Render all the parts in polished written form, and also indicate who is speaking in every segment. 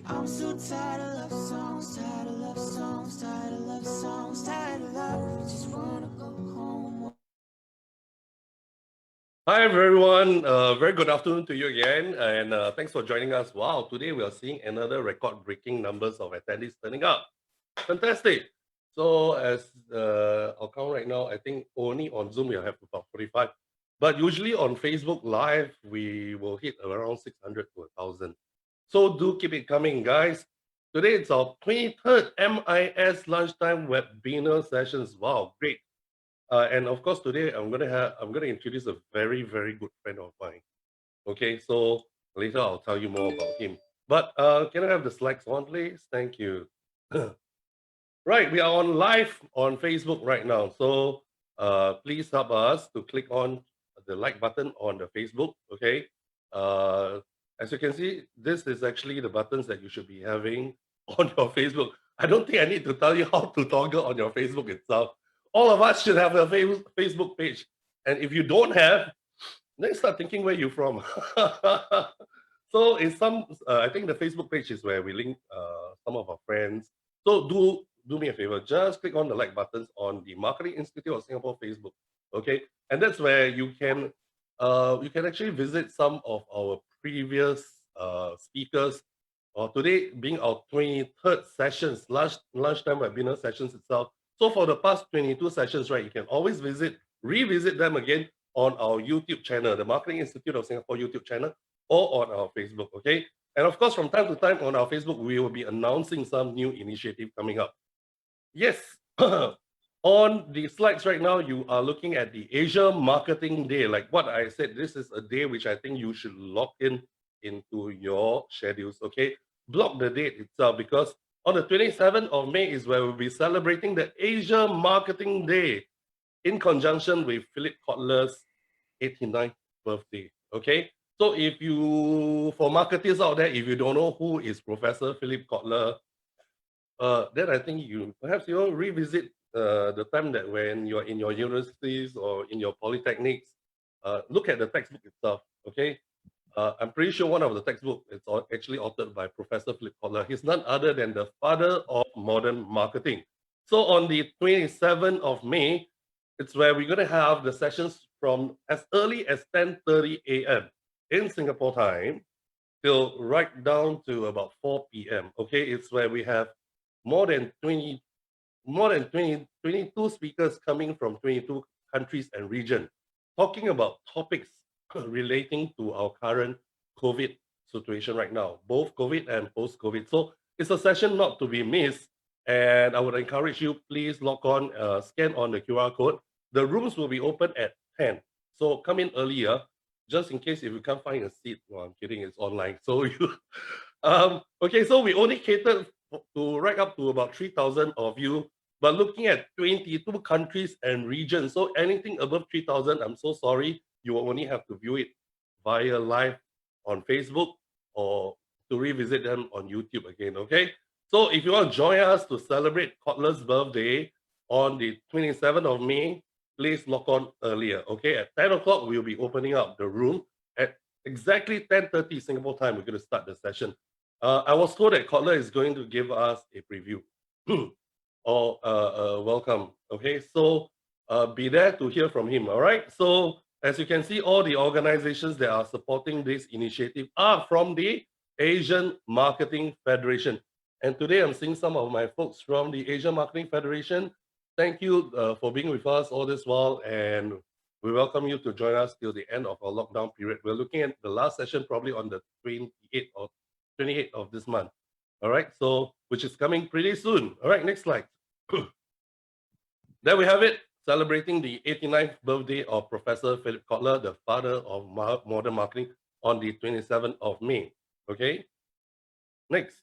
Speaker 1: I'm so tired of love songs, tired of love songs, tired of love songs, tired of love. Just wanna go home.
Speaker 2: Hi everyone, very good afternoon to you again, and thanks for joining us. Wow, today we are seeing another record-breaking numbers of attendees turning up. Fantastic. So as I'll count right now, I think only on Zoom we'll have about 45, but usually on Facebook Live we will hit around 600 to 1,000. So do keep it coming, guys. Today it's our 23rd MIS Lunchtime Webinar sessions. Wow, great. And of course, today I'm gonna introduce a very, very good friend of mine. Okay, so later I'll tell you more about him. But can I have the slides on, please? Thank you. Right, we are on live on Facebook right now. So please help us to click on the like button on the Facebook. Okay. Uh, as you can see, this is actually the buttons that you should be having on your Facebook. I don't think I need to tell you how to toggle on your Facebook itself. All of us should have a Facebook page. And if you don't have, then start thinking where you're from. So in some, I think the Facebook page is where we link some of our friends. So do me a favor, just click on the like buttons on the Marketing Institute of Singapore Facebook, okay? And that's where you can actually visit some of our previous speakers. Today being our 23rd sessions, lunchtime webinar sessions itself. So for the past 22 sessions, right, you can always revisit them again on our YouTube channel, the Marketing Institute of Singapore YouTube channel, or on our Facebook, okay? And of course, from time to time on our Facebook, we will be announcing some new initiative coming up. Yes, on the slides right now, you are looking at the Asia Marketing Day. Like what I said, this is a day which I think you should lock into your schedules, okay? Block the date itself because on the 27th of May is where we'll be celebrating the Asia Marketing Day in conjunction with Philip Kotler's 89th birthday. Okay, so if you, for marketers out there, if you don't know who is Professor Philip Kotler, then I think you perhaps you revisit the time that when you're in your universities or in your polytechnics, look at the textbook itself. Okay, I'm pretty sure one of the textbook is actually authored by Professor Philip Kotler. He's none other than the father of modern marketing. So on the 27th of May, it's where we're going to have the sessions from as early as 10:30 a.m. in Singapore time till right down to about 4 p.m. Okay, it's where we have more than 20, more than 20, 22 speakers coming from 22 countries and regions, talking about topics relating to our current COVID situation right now, both COVID and post-COVID. So it's a session not to be missed. And I would encourage you, please log on, scan on the QR code. The rooms will be open at 10. So come in earlier, just in case if you can't find a seat. Well, I'm kidding, it's online. So you, okay, so we only catered to right up to about 3,000 of you, but looking at 22 countries and regions. So anything above 3,000, I'm so sorry, you will only have to view it via live on Facebook or to revisit them on YouTube again, okay? So if you want to join us to celebrate Kotler's birthday on the 27th of May, please log on earlier, okay? At 10 o'clock, we'll be opening up the room. At exactly 10:30 Singapore time, we're going to start the session. I was told that Kotler is going to give us a preview or welcome. Okay, so be there to hear from him. All right. So as you can see, all the organizations that are supporting this initiative are from the Asian Marketing Federation. And today I'm seeing some of my folks from the Asian Marketing Federation. Thank you for being with us all this while, and we welcome you to join us till the end of our lockdown period. We're looking at the last session probably on the 28th of this month. All right, so which is coming pretty soon. All right, next slide. There we have it, celebrating the 89th birthday of Professor Philip Kotler, the father of modern marketing, on the 27th of May. Okay, next.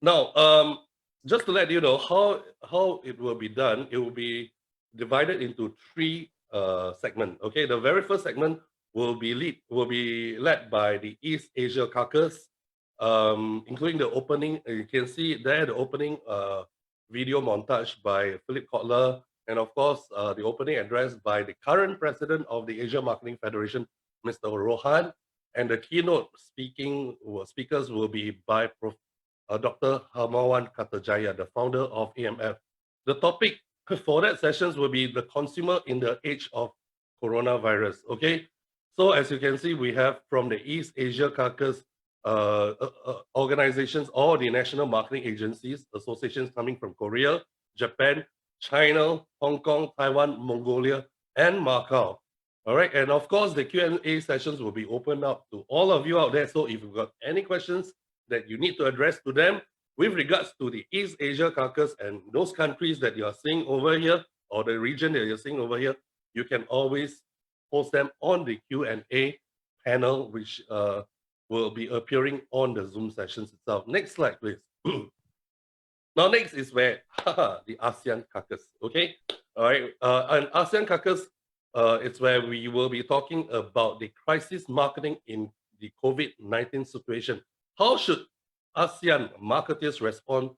Speaker 2: Now, just to let you know how it will be done, it will be divided into three segments. Okay, the very first segment will be led by the East Asia Caucus, including the opening. You can see there the opening video montage by Philip Kotler, and of course the opening address by the current president of the Asia Marketing Federation, Mr. Rohan. And the keynote speakers will be by Dr. Hamawan Katajaya, the founder of AMF. The topic for that sessions will be the consumer in the age of coronavirus. Okay, so as you can see, we have from the East Asia Caucus organizations or the national marketing agencies, associations coming from Korea, Japan, China, Hong Kong, Taiwan, Mongolia, and Macau. All right, and of course, the Q&A sessions will be open up to all of you out there. So if you've got any questions that you need to address to them with regards to the East Asia Caucus and those countries that you're seeing over here, or the region that you're seeing over here, you can always post them on the Q&A panel, which will be appearing on the Zoom sessions itself. Next slide, please. Now, next is where the ASEAN Caucus, okay? All right, and ASEAN Caucus, it's where we will be talking about the crisis marketing in the COVID-19 situation. How should ASEAN marketers respond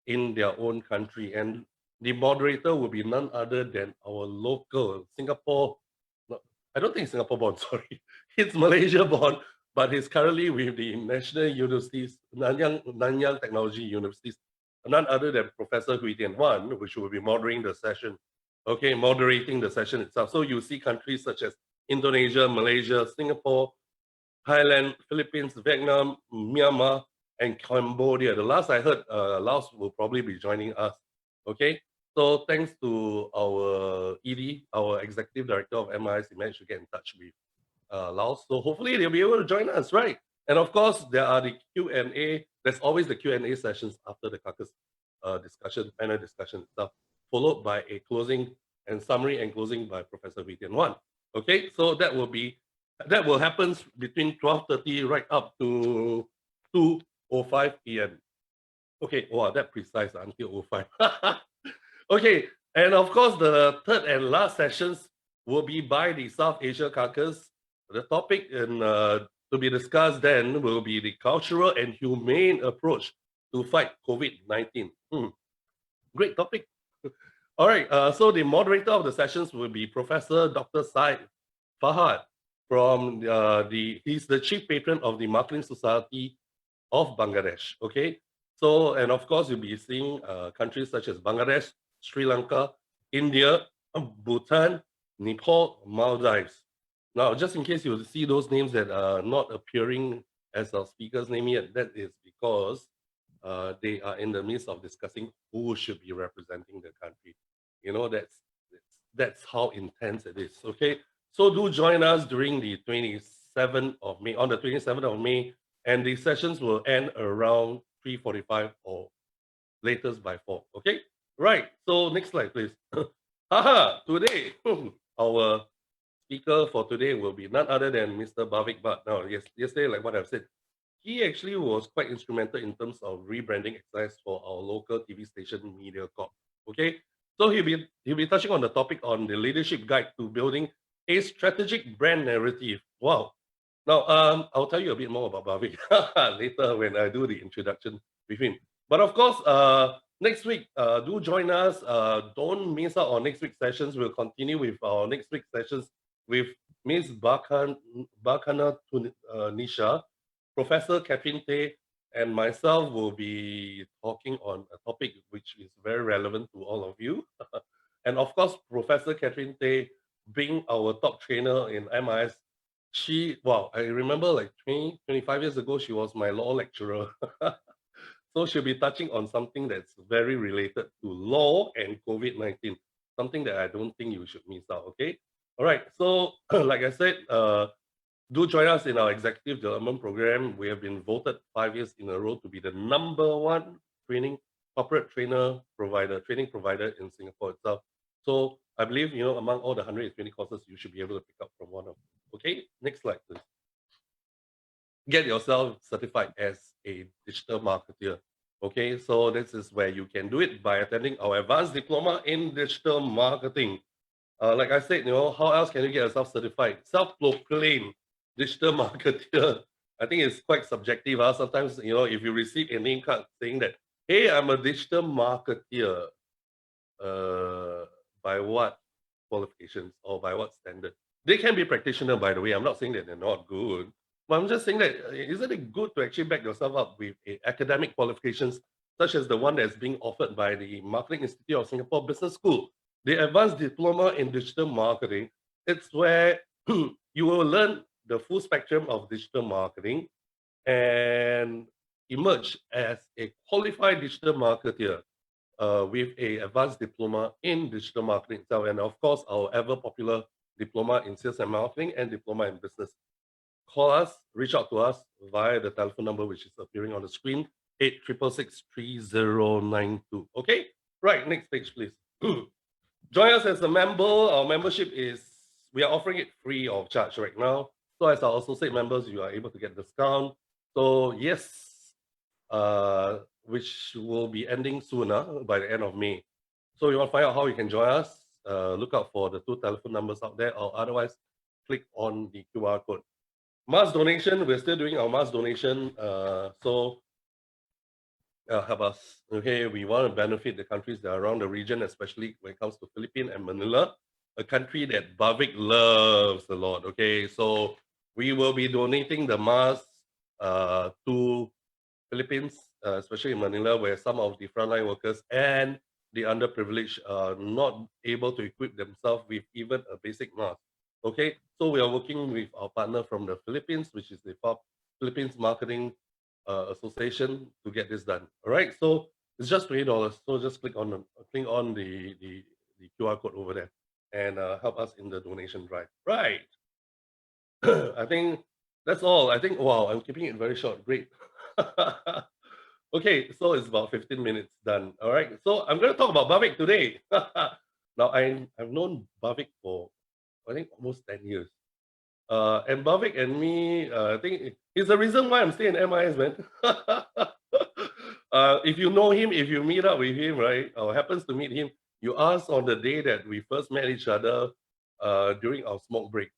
Speaker 2: in their own country? And the moderator will be none other than our local Singapore, no, I don't think Singapore born, sorry. It's Malaysia born, but he's currently with the National Universities, Nanyang Technology Universities, none other than Professor Hui Tian Wan, which will be moderating the session. Okay, moderating the session itself. So you see countries such as Indonesia, Malaysia, Singapore, Thailand, Philippines, Vietnam, Myanmar, and Cambodia. The last I heard, Laos will probably be joining us. Okay, so thanks to our ED, our Executive Director of MIS, he managed to get in touch with Laos. So hopefully they'll be able to join us, right? And of course, there are the Q&A. There's always the Q&A sessions after the caucus discussion, panel discussion itself, followed by a closing and summary and closing by Professor Hui Tian Wan. Okay, so that will happen between 12:30 right up to 2:05 p.m. Okay, wow, that precise until 05. Okay, and of course, the third and last sessions will be by the South Asia Caucus. The topic to be discussed then will be the cultural and humane approach to fight COVID-19. Great topic. All right, so the moderator of the sessions will be Professor Dr. Said Fahad from he's the chief patron of the Marketing Society of Bangladesh. Okay, so and of course you'll be seeing countries such as Bangladesh, Sri Lanka, India, Bhutan, Nepal, Maldives. Now, just in case you see those names that are not appearing as our speaker's name yet, that is because they are in the midst of discussing who should be representing the country. You know, that's how intense it is. Okay, so do join us during the 27th of May, on the 27th of May, and the sessions will end around 3:45 or latest by 4. Okay, right. So next slide, please. Haha, today our speaker for today will be none other than Mr. Bhavik Bhatt. Now, yesterday, like what I've said, he actually was quite instrumental in terms of rebranding exercise for our local TV station MediaCorp. Okay, so he'll be touching on the topic on the leadership guide to building a strategic brand narrative. Wow. Now, I'll tell you a bit more about Bhavik later when I do the introduction with him. But of course, next week, do join us. Don't miss out on next week's sessions. We'll continue with our next week's sessions with Ms. Bakana Nisha, Professor Catherine Tay, and myself will be talking on a topic which is very relevant to all of you. And of course, Professor Catherine Tay, being our top trainer in MIS, I remember like 25 years ago, she was my law lecturer. So she'll be touching on something that's very related to law and COVID-19, something that I don't think you should miss out, okay? All right, so like I said, do join us in our executive development program. We have been voted 5 years in a row to be the #1 corporate training provider in Singapore itself. So I believe, among all the 120 courses, you should be able to pick up from one of them. Okay, next slide, please. Get yourself certified as a digital marketer. Okay, so this is where you can do it by attending our advanced diploma in digital marketing. Like I said, how else can you get yourself certified? Self-proclaimed digital marketer. I think it's quite subjective. Sometimes, if you receive a name card saying that, hey, I'm a digital marketer, by what qualifications or by what standard? They can be practitioner, by the way. I'm not saying that they're not good. But I'm just saying that isn't it good to actually back yourself up with academic qualifications such as the one that's being offered by the Marketing Institute of Singapore Business School, the Advanced Diploma in Digital Marketing. It's where you will learn the full spectrum of digital marketing and emerge as a qualified digital marketer with a advanced diploma in digital marketing itself, and of course our ever popular diploma in sales and marketing and diploma in business. Call us, reach out to us via the telephone number which is appearing on the screen, 86663092. Okay, right, next page please. Join us as a member. Our membership is, we are offering it free of charge right now. So as our associate members, you are able to get discount. So yes, which will be ending sooner by the end of May. So you want to find out how you can join us, look out for the 2 telephone numbers out there, or otherwise click on the QR code. Mass donation, we're still doing our mass donation. So help us. Okay, we want to benefit the countries that are around the region, especially when it comes to Philippines and Manila, a country that Bhavik loves a lot. Okay, so we will be donating the mask to Philippines, especially in Manila, where some of the frontline workers and the underprivileged are not able to equip themselves with even a basic mask. Okay, so we are working with our partner from the Philippines, which is the Philippines Marketing Association, to get this done. All right, so it's just $20. So just click on the QR code over there and help us in the donation drive. Right. I think that's all. I think, wow, I'm keeping it very short. Great. Okay, so it's about 15 minutes done. All right, so I'm going to talk about Bhavik today. Now, I've known Bhavik for, I think, almost 10 years. And Bhavik and me, I think it's the reason why I'm staying in MIS, man. If you know him, if you meet up with him, right, or happens to meet him, you ask on the day that we first met each other during our smoke break,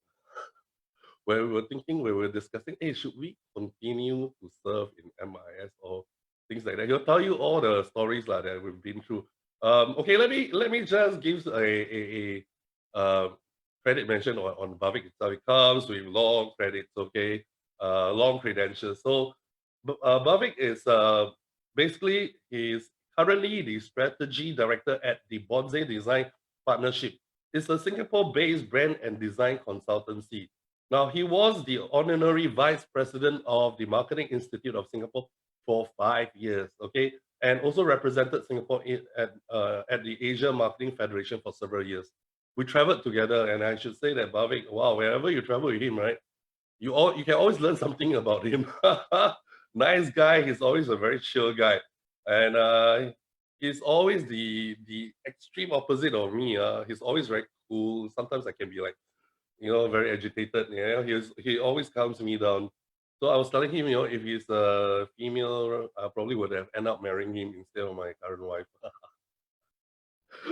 Speaker 2: where we were discussing, hey, should we continue to serve in MIS or things like that? He'll tell you all the stories that we've been through. Okay, let me just give a credit mention on Bhavik itself. It comes with long credits, okay, long credentials. So Bhavik is basically he's currently the strategy director at the Bonsey Design Partnership. It's a Singapore-based brand and design consultancy. Now, he was the honorary vice president of the Marketing Institute of Singapore for 5 years, okay, and also represented Singapore at the Asia Marketing Federation for several years. We traveled together, and I should say that Bhavik, wow, wherever you travel with him, right, you can always learn something about him. Nice guy. He's always a very chill guy, and he's always the extreme opposite of me. He's always very cool. Sometimes I can be like, very agitated. Yeah, he always calms me down. So I was telling him, if he's a female, I probably would have ended up marrying him instead of my current wife.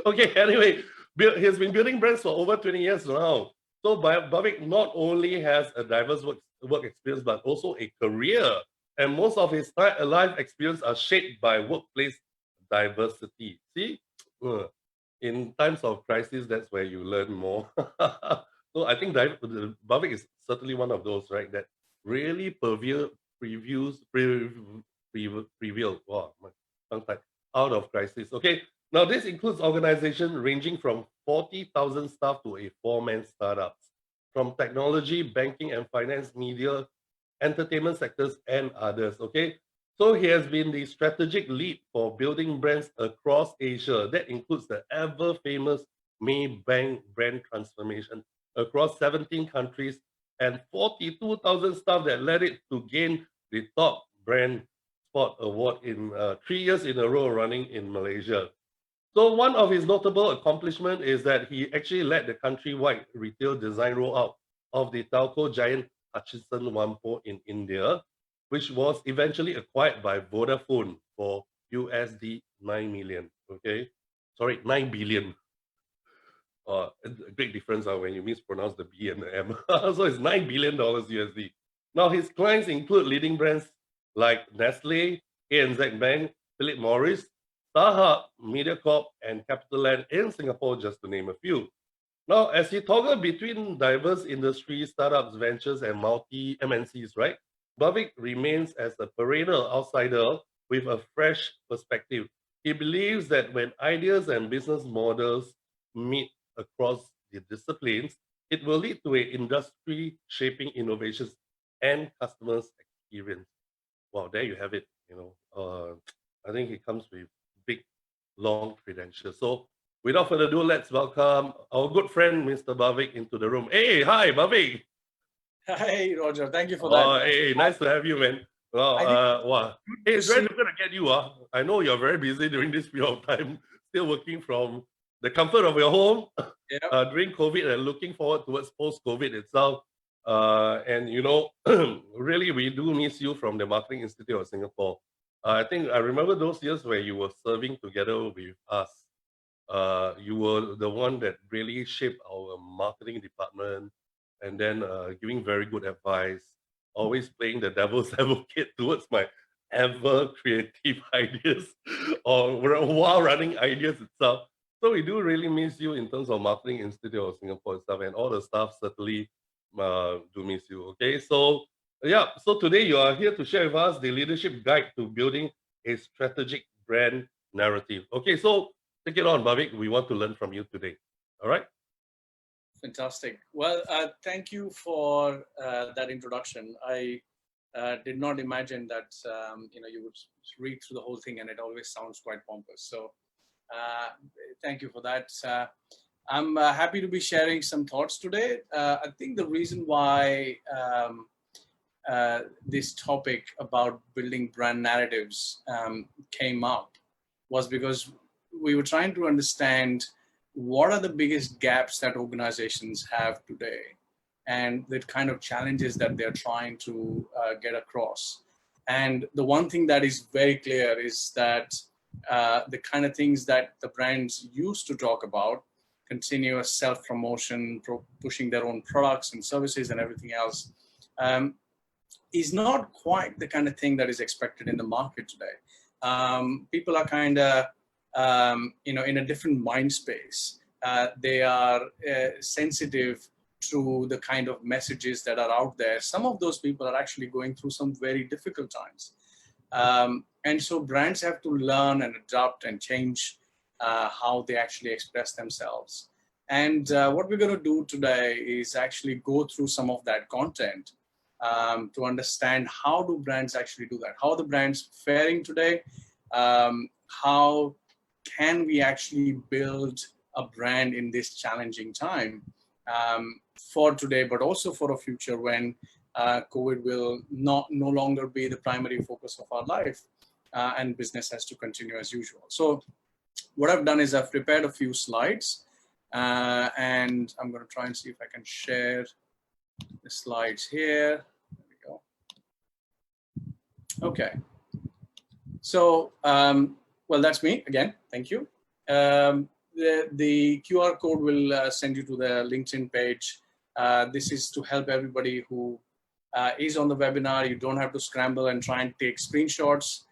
Speaker 2: Okay, anyway, he's been building brands for over 20 years now. So Bhavik not only has a diverse work experience, but also a career. And most of his life experience are shaped by workplace diversity. See, in times of crisis, that's where you learn more. So I think Bhavik is certainly one of those, right, that really prevail, wow, my tongue tied, out of crisis. Okay, now this includes organizations ranging from 40,000 staff to a 4-man startups, from technology, banking and finance, media, entertainment sectors, and others. Okay, so he has been the strategic lead for building brands across Asia. That includes the ever famous Maybank brand transformation across 17 countries and 42,000 staff that led it to gain the top brand spot award in 3 years in a row running in Malaysia. So one of his notable accomplishments is that he actually led the countrywide retail design rollout of the telco giant Hutchison Whampoa in India, which was eventually acquired by Vodafone for USD 9 million. Okay, sorry, 9 billion. A big difference when you mispronounce the B and the M. So it's $9 billion USD. Now his clients include leading brands like Nestle, ANZ Bank, Philip Morris, StarHub, MediaCorp, and CapitaLand in Singapore, just to name a few. Now, as you toggle between diverse industries, startups, ventures, and multi MNCs, right? Bhavik remains as a perennial outsider with a fresh perspective. He believes that when ideas and business models meet across the disciplines, it will lead to a industry shaping innovations and customers' experience. Wow, there you have it. I think it comes with big, long credentials. So, without further ado, let's welcome our good friend, Mr. Bhavik, into the room. Hey, hi, Bhavik.
Speaker 3: Hey, Roger. Thank you for that.
Speaker 2: Hey, nice to have you, man. Well,
Speaker 3: I think
Speaker 2: wow. Hey,
Speaker 3: to
Speaker 2: it's very
Speaker 3: see.
Speaker 2: difficult to get you. I know you're very busy during this period of time, still working from the comfort of your home
Speaker 3: Yeah,
Speaker 2: during COVID and looking forward towards post-COVID itself. And really, we do miss you from the Marketing Institute of Singapore. I think I remember those years where you were serving together with us. You were the one that really shaped our marketing department and then giving very good advice, always playing the devil's advocate towards my ever creative ideas or while running ideas itself. So we do really miss you in terms of Marketing Institute of Singapore itself, and all the staff certainly do miss you. Okay, so yeah, so today you are here to share with us the leadership guide to building a strategic brand narrative. Okay, so take it on, Bhavik. We want to learn from you today. All right.
Speaker 3: fantastic. Well, thank you for that introduction. I did not imagine that you would read through the whole thing, and it always sounds quite pompous. So, thank you for that. I'm happy to be sharing some thoughts today. I think the reason why this topic about building brand narratives came up was because we were trying to understand what are the biggest gaps that organizations have today and the kind of challenges that they're trying to get across. And the one thing that is very clear is that the kind of things that the brands used to talk about, continuous self-promotion, pushing their own products and services and everything else, is not quite the kind of thing that is expected in the market today. People are kind of, in a different mind space. They are sensitive to the kind of messages that are out there. Some of those people are actually going through some very difficult times. And so brands have to learn and adapt and change how they actually express themselves. And what we're going to do today is actually go through some of that content to understand how do brands actually do that? How are the brands faring today? How can we actually build a brand in this challenging time for today, but also for a future when COVID will no longer be the primary focus of our life and business has to continue as usual. So what I've done is I've prepared a few slides and I'm going to try and see if I can share the slides here. There we go. Okay. So, well, that's me again. Thank you. The QR code will send you to the LinkedIn page. This is to help everybody who is on the webinar. You don't have to scramble and try and take screenshots.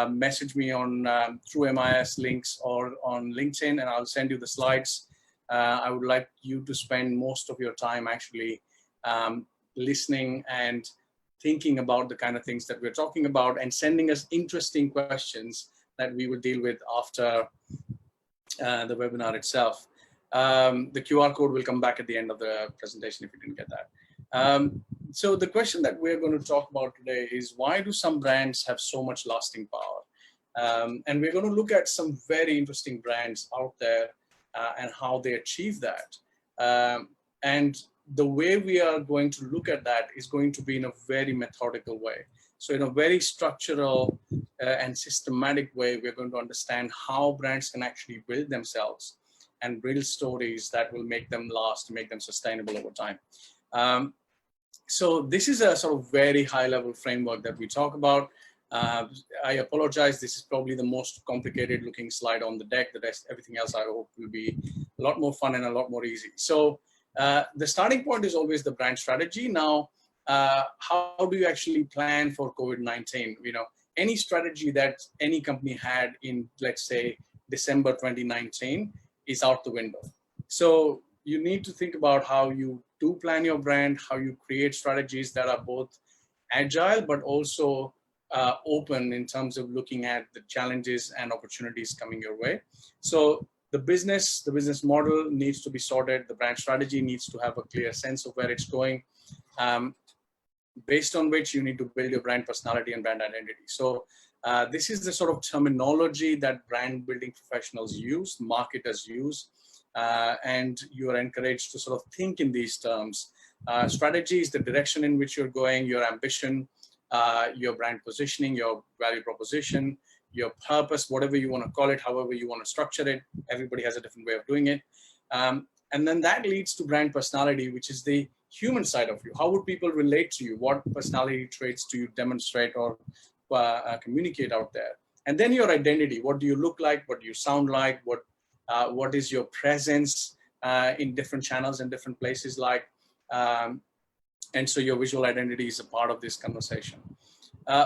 Speaker 3: Message me on through MIS links or on LinkedIn, and I'll send you the slides. I would like you to spend most of your time actually listening and thinking about the kind of things that we're talking about and sending us interesting questions that we will deal with after the webinar itself. The QR code will come back at the end of the presentation if you didn't get that. So the question that we're going to talk about today is, why do some brands have so much lasting power? And we're going to look at some very interesting brands out there and how they achieve that. And the way we are going to look at that is going to be in a very methodical way. So in a very structural and systematic way, we're going to understand how brands can actually build themselves and build stories that will make them last, make them sustainable over time. So this is a sort of very high level framework that we talk about. I apologize, this is probably the most complicated looking slide on the deck. The rest, everything else I hope will be a lot more fun and a lot more easy. So the starting point is always the brand strategy. Now, how do you actually plan for COVID-19? You know, any strategy that any company had in, let's say, December 2019 is out the window. So you need to think about how you do plan your brand, how you create strategies that are both agile, but also open in terms of looking at the challenges and opportunities coming your way. So the business model needs to be sorted. The brand strategy needs to have a clear sense of where it's going, based on which you need to build your brand personality and brand identity. So this is the sort of terminology that brand building professionals use, marketers use, and you are encouraged to sort of think in these terms. Strategy is the direction in which you're going, your ambition, your brand positioning, your value proposition, your purpose, whatever you want to call it, however you want to structure it. Everybody has a different way of doing it. And then that leads to brand personality, which is the human side of you. How would people relate to you? What personality traits do you demonstrate or communicate out there? And then your identity. What do you look like? What do you sound like? What is your presence in different channels and different places like? And so your visual identity is a part of this conversation.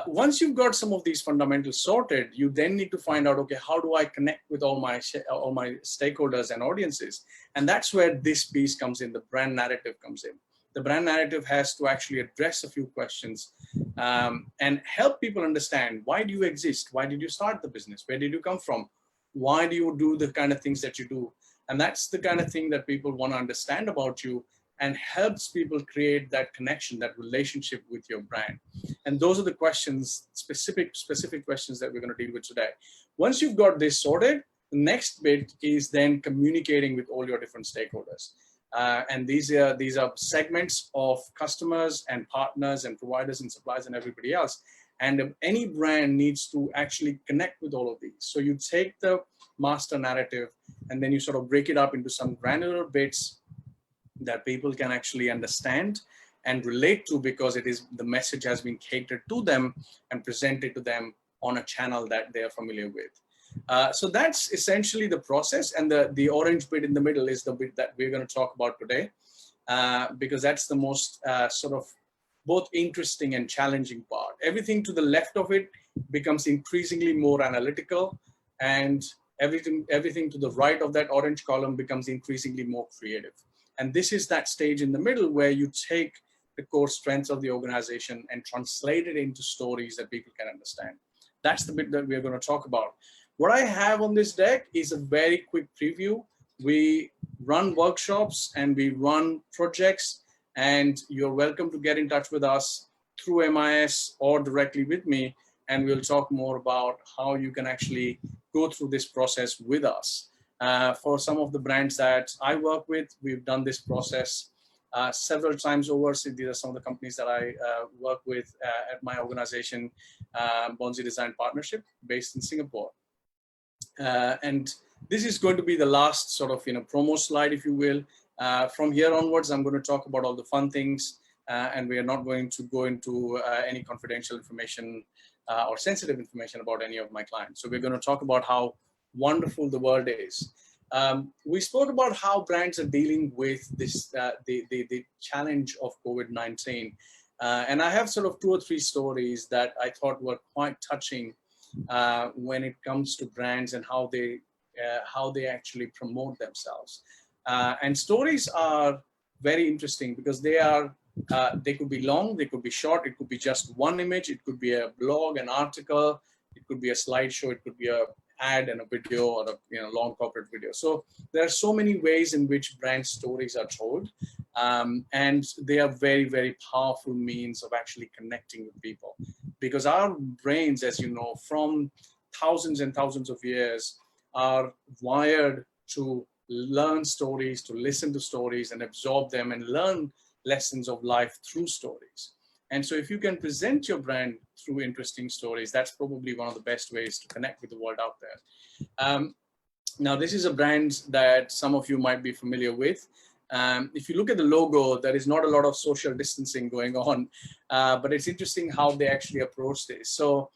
Speaker 3: Once you've got some of these fundamentals sorted, you then need to find out, okay, how do I connect with all my stakeholders and audiences? And that's where this piece comes in, the brand narrative comes in. The brand narrative has to actually address a few questions and help people understand, why do you exist? Why did you start the business? Where did you come from? Why do you do the kind of things that you do? And that's the kind of thing that people want to understand about you, and helps people create that connection, that relationship with your brand. And those are the questions, specific questions that we're going to deal with today. Once you've got this sorted, the next bit is then communicating with all your different stakeholders. And these are segments of customers and partners and providers and suppliers and everybody else. And any brand needs to actually connect with all of these. So you take the master narrative and then you sort of break it up into some granular bits that people can actually understand and relate to, because the message has been catered to them and presented to them on a channel that they are familiar with. So that's essentially the process, and the orange bit in the middle is the bit that we're going to talk about today, because that's the most sort of both interesting and challenging part. Everything to the left of it becomes increasingly more analytical, and everything to the right of that orange column becomes increasingly more creative. And this is that stage in the middle where you take the core strengths of the organization and translate it into stories that people can understand. That's the bit that we're going to talk about. What I have on this deck is a very quick preview. We run workshops and we run projects, and you're welcome to get in touch with us through MIS or directly with me, and we'll talk more about how you can actually go through this process with us. For some of the brands that I work with, we've done this process several times over. So these are some of the companies that I work with at my organization, Bonsey Design Partnership, based in Singapore. And this is going to be the last sort of promo slide, if you will. From here onwards, I'm going to talk about all the fun things, and we are not going to go into any confidential information or sensitive information about any of my clients. So we're going to talk about how wonderful the world is. We spoke about how brands are dealing with this, the challenge of COVID-19. And I have sort of 2 or 3 stories that I thought were quite touching when it comes to brands and how they actually promote themselves. And stories are very interesting because they could be long, they could be short, it could be just one image, it could be a blog, an article, it could be a slideshow, it could be a ad and a video, or a long corporate video. So there are so many ways in which brand stories are told, and they are very, very powerful means of actually connecting with people, because our brains, as you know, from thousands and thousands of years, are wired to learn stories, to listen to stories and absorb them and learn lessons of life through stories. And so if you can present your brand through interesting stories, that's probably one of the best ways to connect with the world out there. Now, this is a brand that some of you might be familiar with. If you look at the logo, there is not a lot of social distancing going on, but it's interesting how they actually approach this. So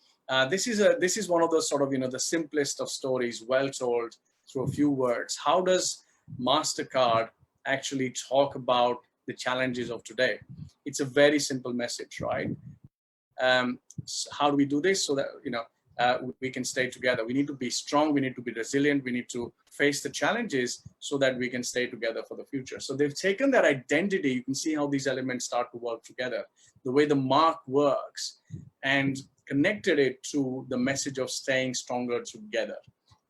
Speaker 3: this is one of those sort of, the simplest of stories, well told through a few words. How does MasterCard actually talk about the challenges of today? It's a very simple message, right? So how do we do this? So that, we can stay together. We need to be strong. We need to be resilient. We need to face the challenges so that we can stay together for the future. So they've taken that identity. You can see how these elements start to work together, the way the mark works, and connected it to the message of staying stronger together,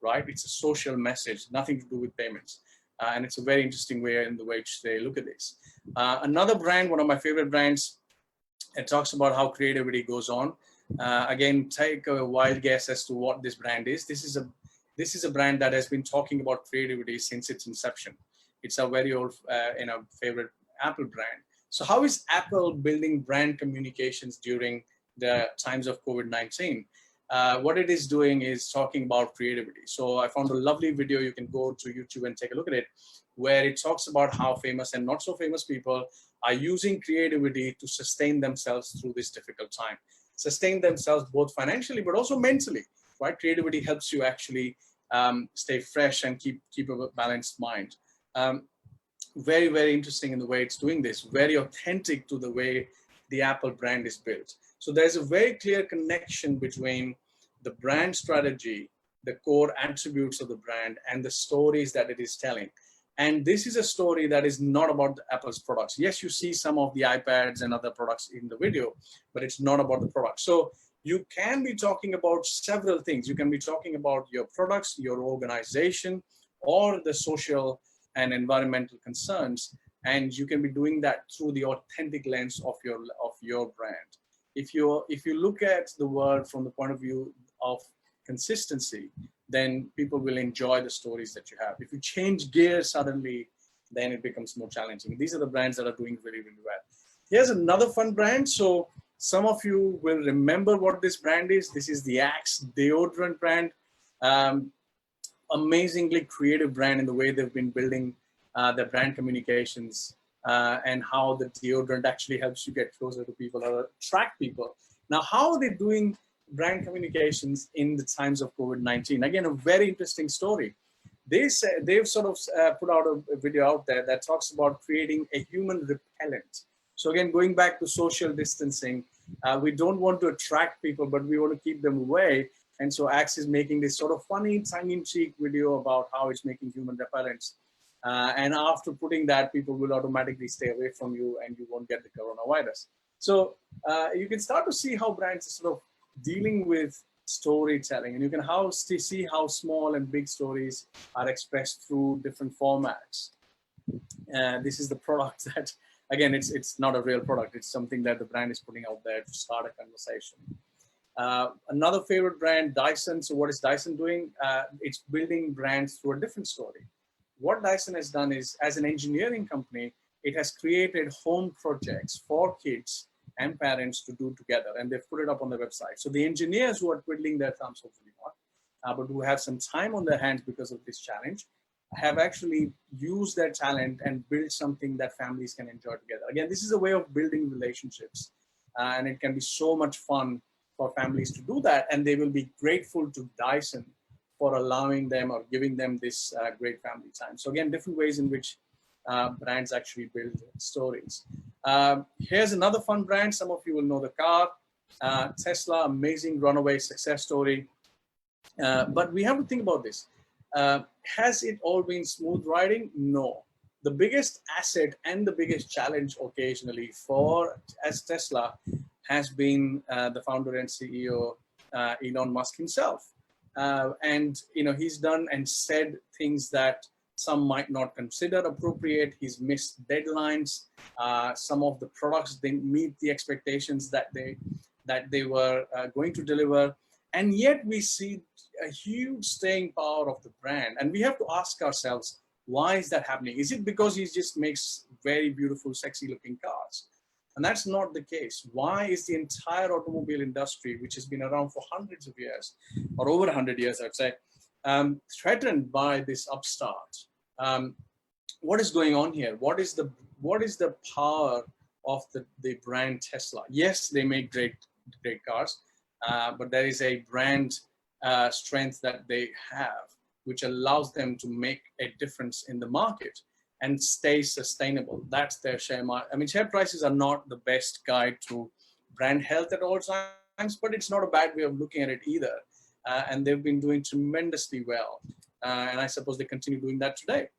Speaker 3: right? It's a social message, nothing to do with payments. And it's a very interesting way in the which they look at this. Another brand, one of my favorite brands, it talks about how creativity goes on. Again, take a wild guess as to what this brand is. This is a brand that has been talking about creativity since its inception. It's a very old, favorite Apple brand. So how is Apple building brand communications during the times of COVID-19? What it is doing is talking about creativity. So I found a lovely video. You can go to YouTube and take a look at it, where it talks about how famous and not so famous people are using creativity to sustain themselves through this difficult time. Sustain themselves both financially, but also mentally, right? Creativity helps you actually stay fresh and keep a balanced mind. Very, very interesting in the way it's doing this, very authentic to the way the Apple brand is built. So there's a very clear connection between the brand strategy, the core attributes of the brand, and the stories that it is telling. And this is a story that is not about Apple's products. Yes, you see some of the iPads and other products in the video, but it's not about the product. So you can be talking about several things. You can be talking about your products, your organization, or the social and environmental concerns. And you can be doing that through the authentic lens of your brand. If you look at the world from the point of view of consistency, then people will enjoy the stories that you have. If you change gears suddenly, then it becomes more challenging. These are the brands that are doing really, really well. Here's another fun brand. So some of you will remember what this brand is. This is the Axe deodorant brand. Amazingly creative brand in the way they've been building their brand communications and how the deodorant actually helps you get closer to people or attract people. Now, how are they doing brand communications in the times of COVID-19? Again, a very interesting story. They've sort of put out a video out there that talks about creating a human repellent. So again, going back to social distancing, we don't want to attract people, but we want to keep them away. And so Axe is making this sort of funny, tongue-in-cheek video about how it's making human repellents. And after putting that, people will automatically stay away from you and you won't get the coronavirus. So you can start to see how brands are sort of dealing with storytelling, and you can see how small and big stories are expressed through different formats. This is the product that, again, it's not a real product. It's something that the brand is putting out there to start a conversation. Another favorite brand, Dyson. So what is Dyson doing? It's building brands through a different story. What Dyson has done is, as an engineering company, it has created home projects for kids and parents to do together, and they've put it up on their website. So the engineers who are twiddling their thumbs, hopefully not, but who have some time on their hands because of this challenge, have actually used their talent and built something that families can enjoy together. Again, this is a way of building relationships, and it can be so much fun for families to do that, and they will be grateful to Dyson for allowing them or giving them this great family time. So again, different ways in which brands actually build stories. Here's another fun brand. Some of you will know the car. Tesla, amazing runaway success story. But we have to think about this. Has it all been smooth riding? No. The biggest asset and the biggest challenge occasionally as Tesla has been the founder and CEO, Elon Musk himself. And he's done and said things that some might not consider appropriate. He's missed deadlines. Some of the products didn't meet the expectations that they were going to deliver. And yet we see a huge staying power of the brand. And we have to ask ourselves, why is that happening? Is it because he just makes very beautiful, sexy looking cars? And that's not the case. Why is the entire automobile industry, which has been around for hundreds of years, or over 100 years, I'd say, threatened by this upstart? What is going on here? What is the power of the brand Tesla? Yes, they make great cars, but there is a brand strength that they have, which allows them to make a difference in the market and stay sustainable. That's their share market. I mean, share prices are not the best guide to brand health at all times, but it's not a bad way of looking at it either. and they've been doing tremendously well. And I suppose they continue doing that today.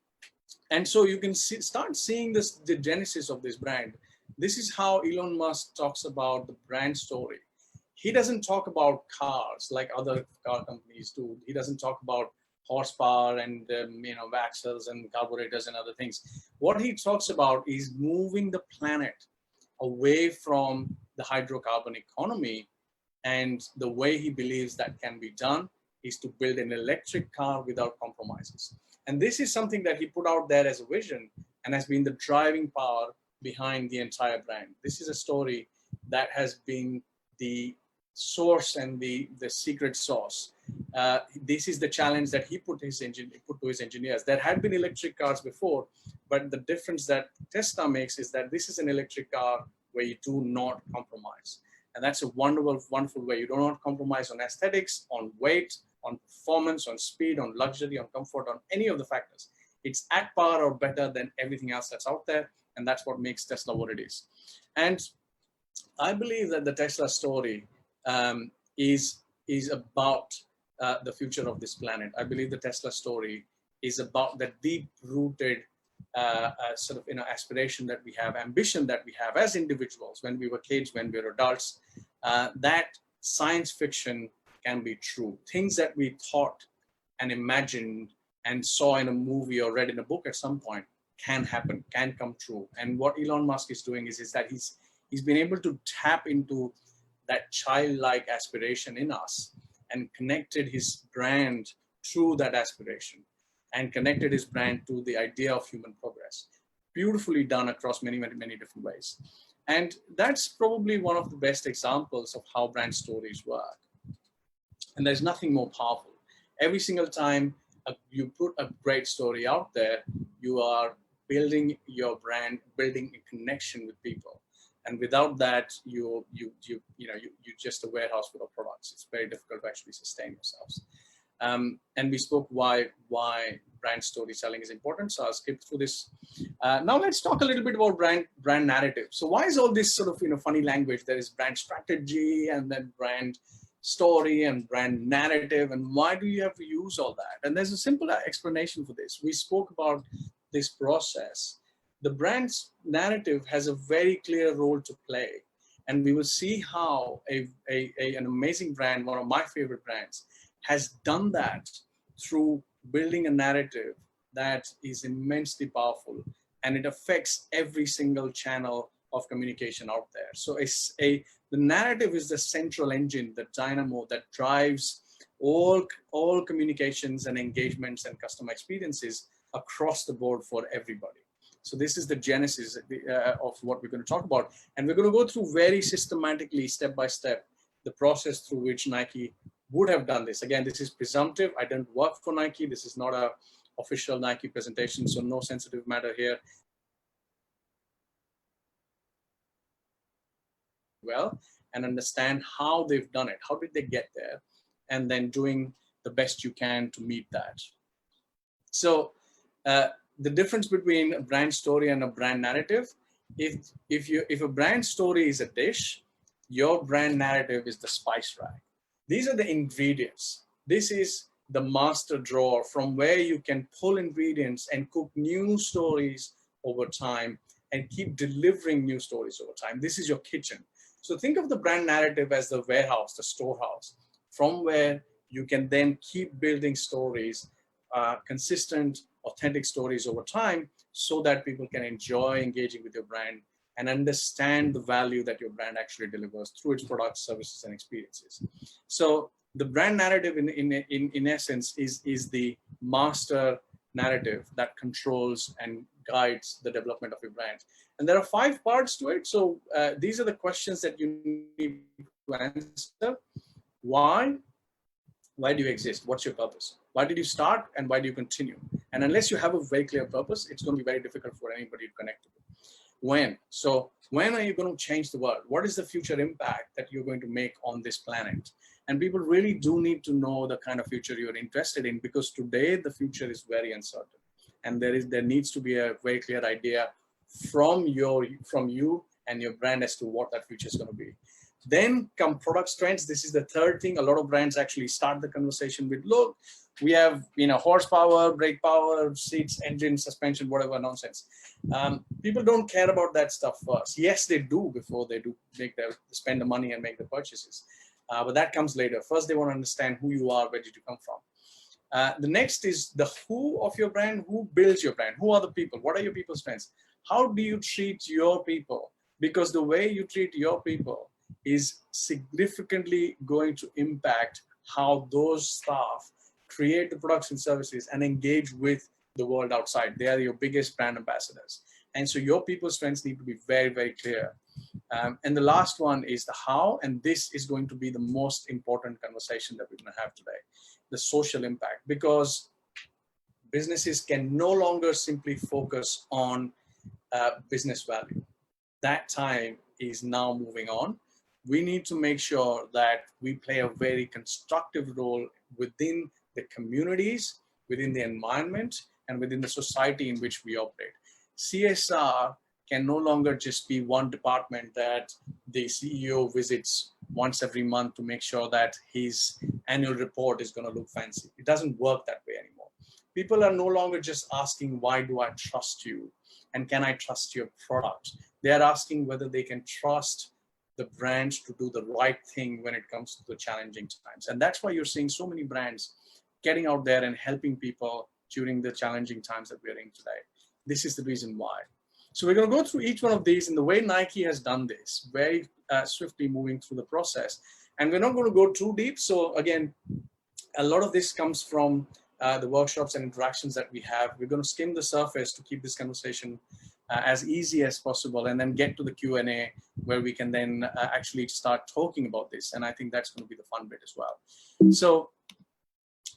Speaker 3: And so you can start seeing the genesis of this brand. This is how Elon Musk talks about the brand story. He doesn't talk about cars like other car companies do. He doesn't talk about horsepower and axles and carburetors and other things. What he talks about is moving the planet away from the hydrocarbon economy, and the way he believes that can be done is to build an electric car without compromises. And this is something that he put out there as a vision and has been the driving power behind the entire brand. This is a story that has been the source and the secret sauce. This is the challenge that he put to his engineers. There had been electric cars before, but the difference that Tesla makes is that this is an electric car where you do not compromise. And that's a wonderful, wonderful way. You do not compromise on aesthetics, on weight, on performance, on speed, on luxury, on comfort, on any of the factors. It's at par or better than everything else that's out there. And that's what makes Tesla what it is. And I believe that the Tesla story is about the future of this planet. I believe the Tesla story is about the deep-rooted aspiration that we have, ambition that we have as individuals when we were kids, when we were adults, that science fiction can be true. Things that we thought and imagined and saw in a movie or read in a book at some point can happen, can come true. And what Elon Musk is doing is that he's been able to tap into that childlike aspiration in us and connected his brand through that aspiration and connected his brand to the idea of human progress. Beautifully done across many, many, many different ways. And that's probably one of the best examples of how brand stories work. And there's nothing more powerful. Every single time you put a great story out there, you are building your brand, building a connection with people. And without that, you're just a warehouse full of products. It's very difficult to actually sustain yourselves. And we spoke why brand storytelling is important. So I'll skip through this. Now let's talk a little bit about brand narrative. So why is all this sort of funny language? There is brand strategy and then brand story and brand narrative, and why do you have to use all that? And there's a simple explanation for this. We spoke about this process. The brand's narrative has a very clear role to play, and we will see how an amazing brand, one of my favorite brands, has done that through building a narrative that is immensely powerful, and it affects every single channel of communication out there. So the narrative is the central engine, the dynamo that drives all communications and engagements and customer experiences across the board for everybody. So this is the genesis of what we're going to talk about. And we're going to go through very systematically, step by step, the process through which Nike would have done this. Again, this is presumptive. I don't work for Nike. This is not an official Nike presentation, so no sensitive matter here. Well, and understand how they've done it. How did they get there? And then doing the best you can to meet that. So the difference between a brand story and a brand narrative, if a brand story is a dish, your brand narrative is the spice rack. These are the ingredients. This is the master drawer from where you can pull ingredients and cook new stories over time and keep delivering new stories over time. This is your kitchen. So think of the brand narrative as the warehouse, the storehouse, from where you can then keep building stories, consistent, authentic stories over time, so that people can enjoy engaging with your brand and understand the value that your brand actually delivers through its products, services, and experiences. So the brand narrative in essence is the master narrative that controls and guides the development of your brand. And there are 5 parts to it. So these are the questions that you need to answer. Why? Why do you exist? What's your purpose? Why did you start and why do you continue? And unless you have a very clear purpose, it's going to be very difficult for anybody to connect to it. When? So when are you going to change the world? What is the future impact that you're going to make on this planet? And people really do need to know the kind of future you're interested in, because today the future is very uncertain. And there needs to be a very clear idea from you and your brand as to what that future is going to be. Then come product strengths. This is the third thing. A lot of brands actually start the conversation with, look, we have, horsepower, brake power, seats, engine, suspension, whatever nonsense. People don't care about that stuff first. Yes, they do before they do spend the money and make the purchases. But that comes later. First, they want to understand who you are, where did you come from. The next is the who of your brand. Who builds your brand? Who are the people? What are your people's strengths? How do you treat your people? Because the way you treat your people is significantly going to impact how those staff create the products and services and engage with the world outside. They are your biggest brand ambassadors. And so your people's strengths need to be very, very clear. And the last one is the how, and this is going to be the most important conversation that we're going to have today, the social impact, because businesses can no longer simply focus on business value. That time is now moving on. We need to make sure that we play a very constructive role within the communities, within the environment, and within the society in which we operate. CSR can no longer just be one department that the CEO visits once every month to make sure that his annual report is going to look fancy. It doesn't work that way anymore. People are no longer just asking, why do I trust you? And can I trust your product? They are asking whether they can trust the brands to do the right thing when it comes to the challenging times. And that's why you're seeing so many brands getting out there and helping people during the challenging times that we're in today. This is the reason why. So we're going to go through each one of these in the way Nike has done this, very swiftly moving through the process. And we're not going to go too deep. So again, a lot of this comes from the workshops and interactions that we have. We're going to skim the surface to keep this conversation as easy as possible, and then get to the Q&A where we can then actually start talking about this. And I think that's going to be the fun bit as well. So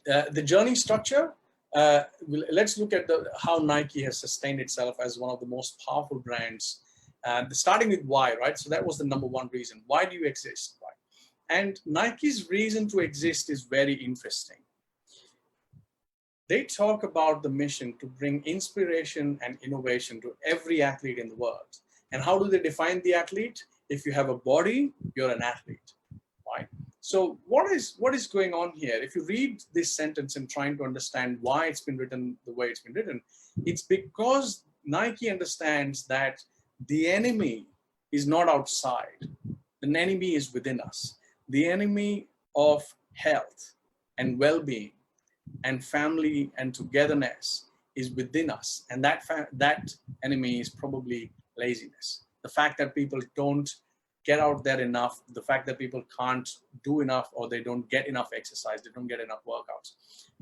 Speaker 3: the journey structure, let's look at how Nike has sustained itself as one of the most powerful brands, starting with why, right? So that was the number one reason. Why do you exist, right? And Nike's reason to exist is very interesting. They talk about the mission to bring inspiration and innovation to every athlete in the world. And how do they define the athlete? If you have a body, you're an athlete, right? So what is going on here? If you read this sentence and trying to understand why it's been written the way it's been written, it's because Nike understands that the enemy is not outside. The enemy is within us. The enemy of health and well-being and family and togetherness is within us. And that enemy is probably laziness. The fact that people don't get out there enough, the fact that people can't do enough, or they don't get enough exercise, they don't get enough workouts.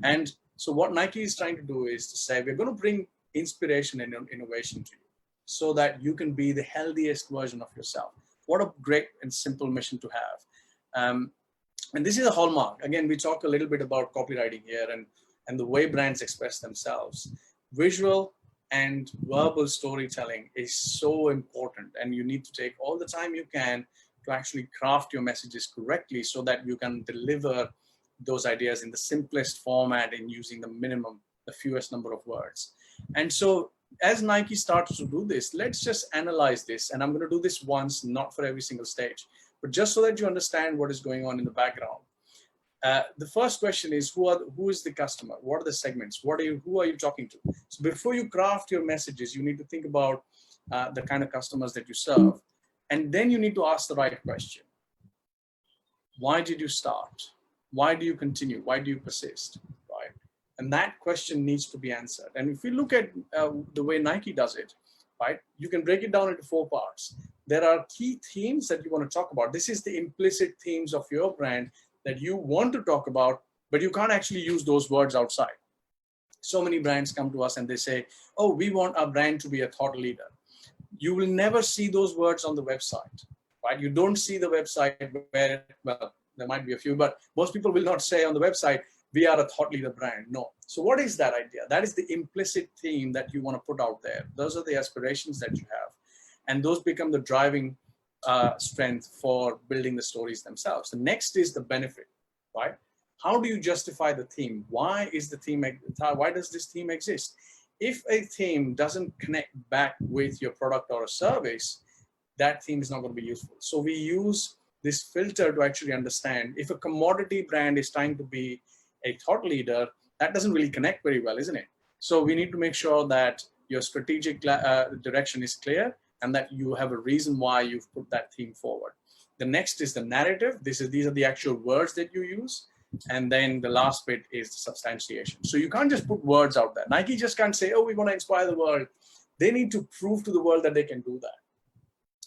Speaker 3: And so what Nike is trying to do is to say, we're going to bring inspiration and innovation to you so that you can be the healthiest version of yourself. What a great and simple mission to have. And this is a hallmark. Again, we talk a little bit about copywriting here and the way brands express themselves. Visual and verbal storytelling is so important, and you need to take all the time you can to actually craft your messages correctly so that you can deliver those ideas in the simplest format and using the fewest number of words. And so as Nike starts to do this, let's just analyze this. And I'm going to do this once, not for every single stage, but just so that you understand what is going on in the background. The first question is, who is the customer? What are the segments? Who are you talking to? So before you craft your messages, you need to think about the kind of customers that you serve. And then you need to ask the right question. Why did you start? Why do you continue? Why do you persist? Right? And that question needs to be answered. And if you look at the way Nike does it, right, you can break it down into 4 parts. There are key themes that you want to talk about. This is the implicit themes of your brand that you want to talk about, but you can't actually use those words outside. So many brands come to us and they say, oh, we want our brand to be a thought leader. You will never see those words on the website, right? You don't see the website where, well, there might be a few, but most people will not say on the website, we are a thought leader brand. No. So what is that idea? That is the implicit theme that you want to put out there. Those are the aspirations that you have. And those become the driving strength for building the stories themselves. The next is the benefit, right? How do you justify the theme? Why does this theme exist? If a theme doesn't connect back with your product or a service, that theme is not going to be useful. So we use this filter to actually understand if a commodity brand is trying to be a thought leader, that doesn't really connect very well, isn't it? So we need to make sure that your strategic direction is clear and that you have a reason why you've put that theme forward. The next is the narrative. These are the actual words that you use. And then the last bit is the substantiation. So you can't just put words out there. Nike just can't say, oh, we want to inspire the world. They need to prove to the world that they can do that,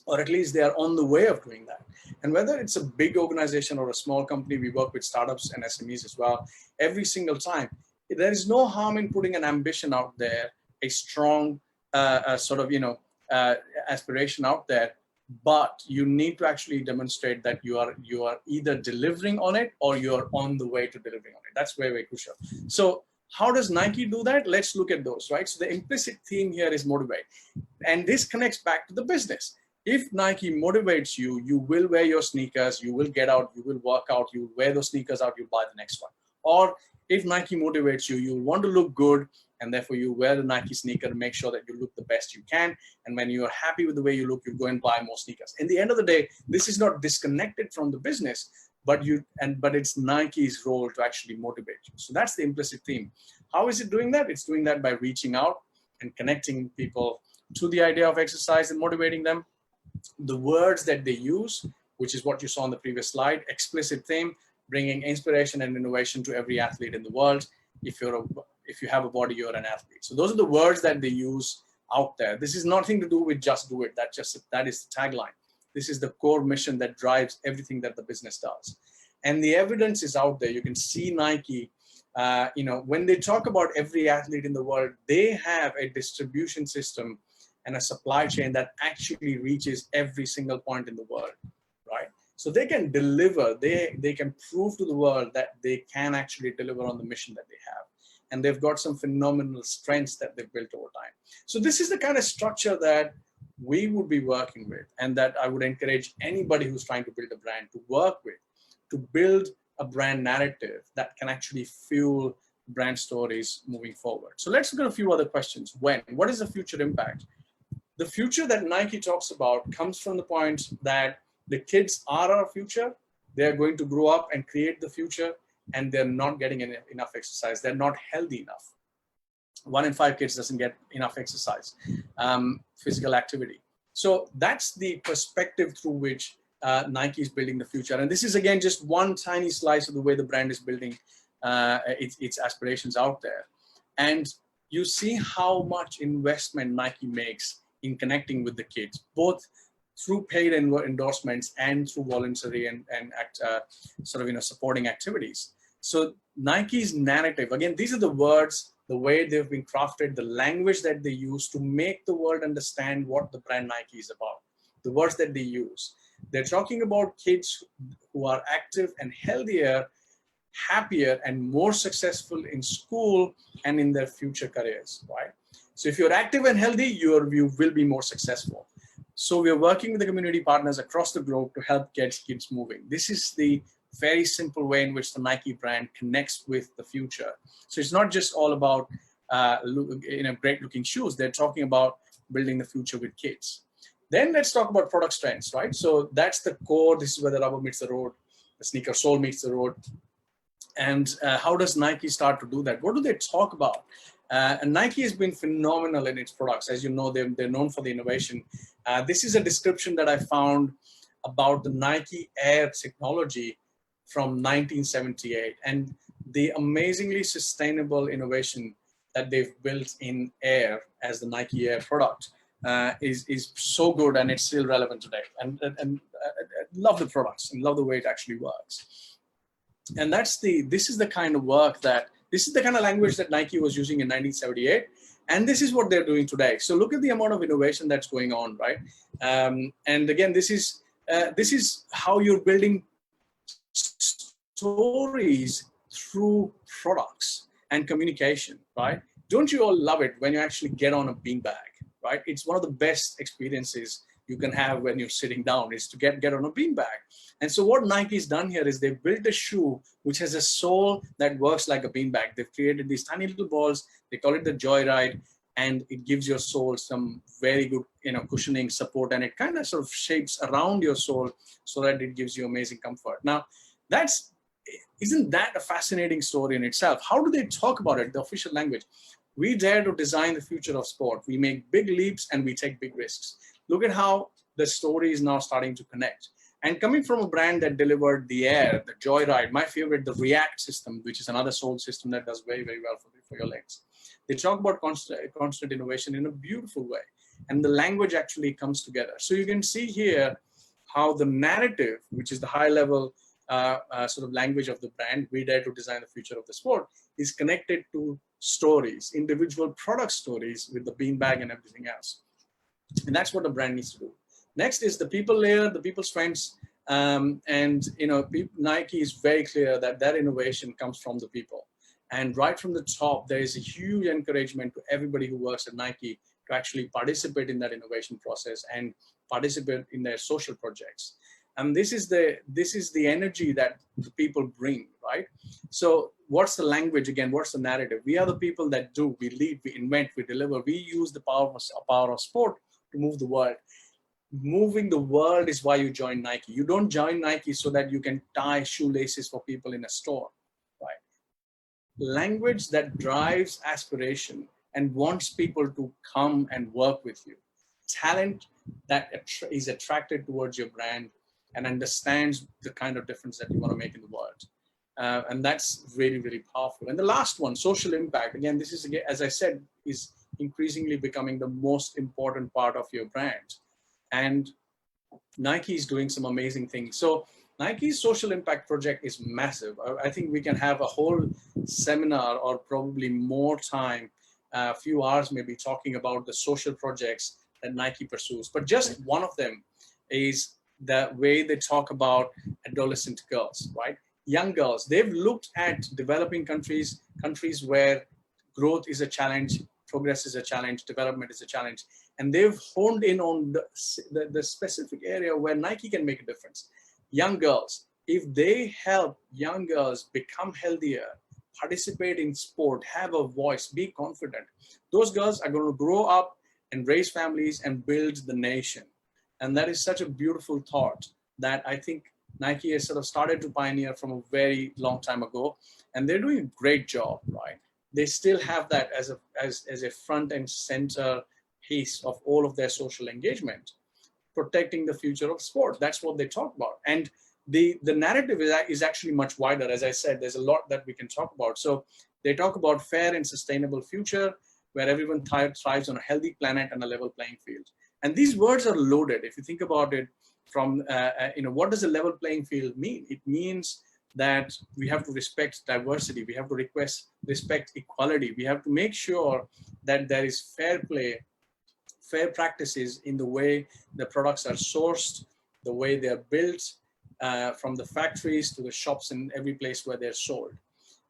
Speaker 3: or at least they are on the way of doing that. And whether it's a big organization or a small company, we work with startups and SMEs as well. Every single time, there is no harm in putting an ambition out there, a strong aspiration out there, but you need to actually demonstrate that you are either delivering on it or you're on the way to delivering on it. That's very, very crucial. So how does Nike do that? Let's look at those, right? So the implicit theme here is motivate. And this connects back to the business. If Nike motivates you, you will wear your sneakers, you will get out, you will work out, you will wear those sneakers out, you buy the next one. Or if Nike motivates you, you want to look good, and therefore you wear the Nike sneaker to make sure that you look the best you can. And when you're happy with the way you look, you go and buy more sneakers. In the end of the day, this is not disconnected from the business, but it's Nike's role to actually motivate you. So that's the implicit theme. How is it doing that? It's doing that by reaching out and connecting people to the idea of exercise and motivating them. The words that they use, which is what you saw on the previous slide, explicit theme, bringing inspiration and innovation to every athlete in the world. If you have a body, you're an athlete. So those are the words that they use out there. This is nothing to do with just do it. That is the tagline. This is the core mission that drives everything that the business does. And the evidence is out there. You can see Nike, when they talk about every athlete in the world, they have a distribution system and a supply chain that actually reaches every single point in the world, right? So they can deliver, they can prove to the world that they can actually deliver on the mission that they have. And they've got some phenomenal strengths that they've built over time. So this is the kind of structure that we would be working with, and that I would encourage anybody who's trying to build a brand to work with, to build a brand narrative that can actually fuel brand stories moving forward. So let's look at a few other questions. What is the future impact? The future that Nike talks about comes from the point that the kids are our future. They're going to grow up and create the future, and they're not getting enough exercise. They're not healthy enough. 1 in 5 kids doesn't get enough exercise, physical activity. So that's the perspective through which Nike is building the future. And this is, again, just one tiny slice of the way the brand is building its aspirations out there. And you see how much investment Nike makes in connecting with the kids, both through paid endorsements and through voluntary and supporting activities. So Nike's narrative, again, these are the words, the way they've been crafted, the language that they use to make the world understand what the brand Nike is about, the words that they use. They're talking about kids who are active and healthier, happier, and more successful in school and in their future careers, right? So if you're active and healthy, you will be more successful. So we're working with the community partners across the globe to help get kids moving. This is the very simple way in which the Nike brand connects with the future. So it's not just all about great looking shoes. They're talking about building the future with kids. Then let's talk about product strengths, right? So that's the core. This is where the rubber meets the road, the sneaker sole meets the road. And how does Nike start to do that? What do they talk about? And Nike has been phenomenal in its products. As you know, they're known for the innovation. This is a description that I found about the Nike Air technology from 1978 and the amazingly sustainable innovation that they've built in Air as the Nike Air product is so good, and it's still relevant today. And I love the products and love the way it actually works. And this is the kind of this is the kind of language that Nike was using in 1978. And this is what they're doing today. So look at the amount of innovation that's going on, right? And again, this is how you're building stories through products and communication, right? Don't you all love it when you actually get on a beanbag, right? It's one of the best experiences you can have when you're sitting down, is to get on a beanbag. And so what Nike's done here is they've built a shoe which has a sole that works like a beanbag. They've created these tiny little balls. They call it the Joyride. and it gives your soul some very good, cushioning support, and it kind of sort of shapes around your soul so that it gives you amazing comfort. Now, isn't that a fascinating story in itself? How do they talk about it, the official language? We dare to design the future of sport. We make big leaps and we take big risks. Look at how the story is now starting to connect. And coming from a brand that delivered the Air, the Joyride, my favorite, the React system, which is another soul system that does very, very well for your legs. They talk about constant innovation in a beautiful way. And the language actually comes together. So you can see here how the narrative, which is the high level sort of language of the brand, we dare to design the future of the sport, is connected to stories, individual product stories with the beanbag and everything else. And that's what the brand needs to do. Next is the people layer, the people strengths. And Nike is very clear that that innovation comes from the people. And right from the top, there is a huge encouragement to everybody who works at Nike to actually participate in that innovation process and participate in their social projects. And this is the energy that the people bring, right? So what's the language again? What's the narrative? We are the people that do, we lead, we invent, we deliver. We use the power of sport to move the world. Moving the world is why you join Nike. You don't join Nike so that you can tie shoelaces for people in a store, right? Language that drives aspiration and wants people to come and work with you. Talent that is attracted towards your brand and understands the kind of difference that you want to make in the world. And that's really, really powerful. And the last one, social impact. Again, this is, as I said, is increasingly becoming the most important part of your brand. And Nike is doing some amazing things. So Nike's social impact project is massive. I think we can have a whole seminar or probably more time, a few hours maybe, talking about the social projects that Nike pursues. But just one of them is the way they talk about adolescent girls, right? Young girls. They've looked at developing countries where growth is a challenge, progress is a challenge, development is a challenge. And they've honed in on the specific area where Nike can make a difference. Young girls, if they help young girls become healthier, participate in sport, have a voice, be confident, those girls are going to grow up and raise families and build the nation. And that is such a beautiful thought that I think Nike has sort of started to pioneer from a very long time ago. And they're doing a great job, right? They still have that as a front and center piece of all of their social engagement, protecting the future of sport. That's what they talk about. And the narrative is actually much wider. As I said, there's a lot that we can talk about. So they talk about fair and sustainable future where everyone thrives on a healthy planet and a level playing field. And these words are loaded. If you think about it from, what does a level playing field mean? It means that we have to respect diversity. We have to respect equality. We have to make sure that there is fair play, fair practices in the way the products are sourced, the way they're built, from the factories to the shops and every place where they're sold.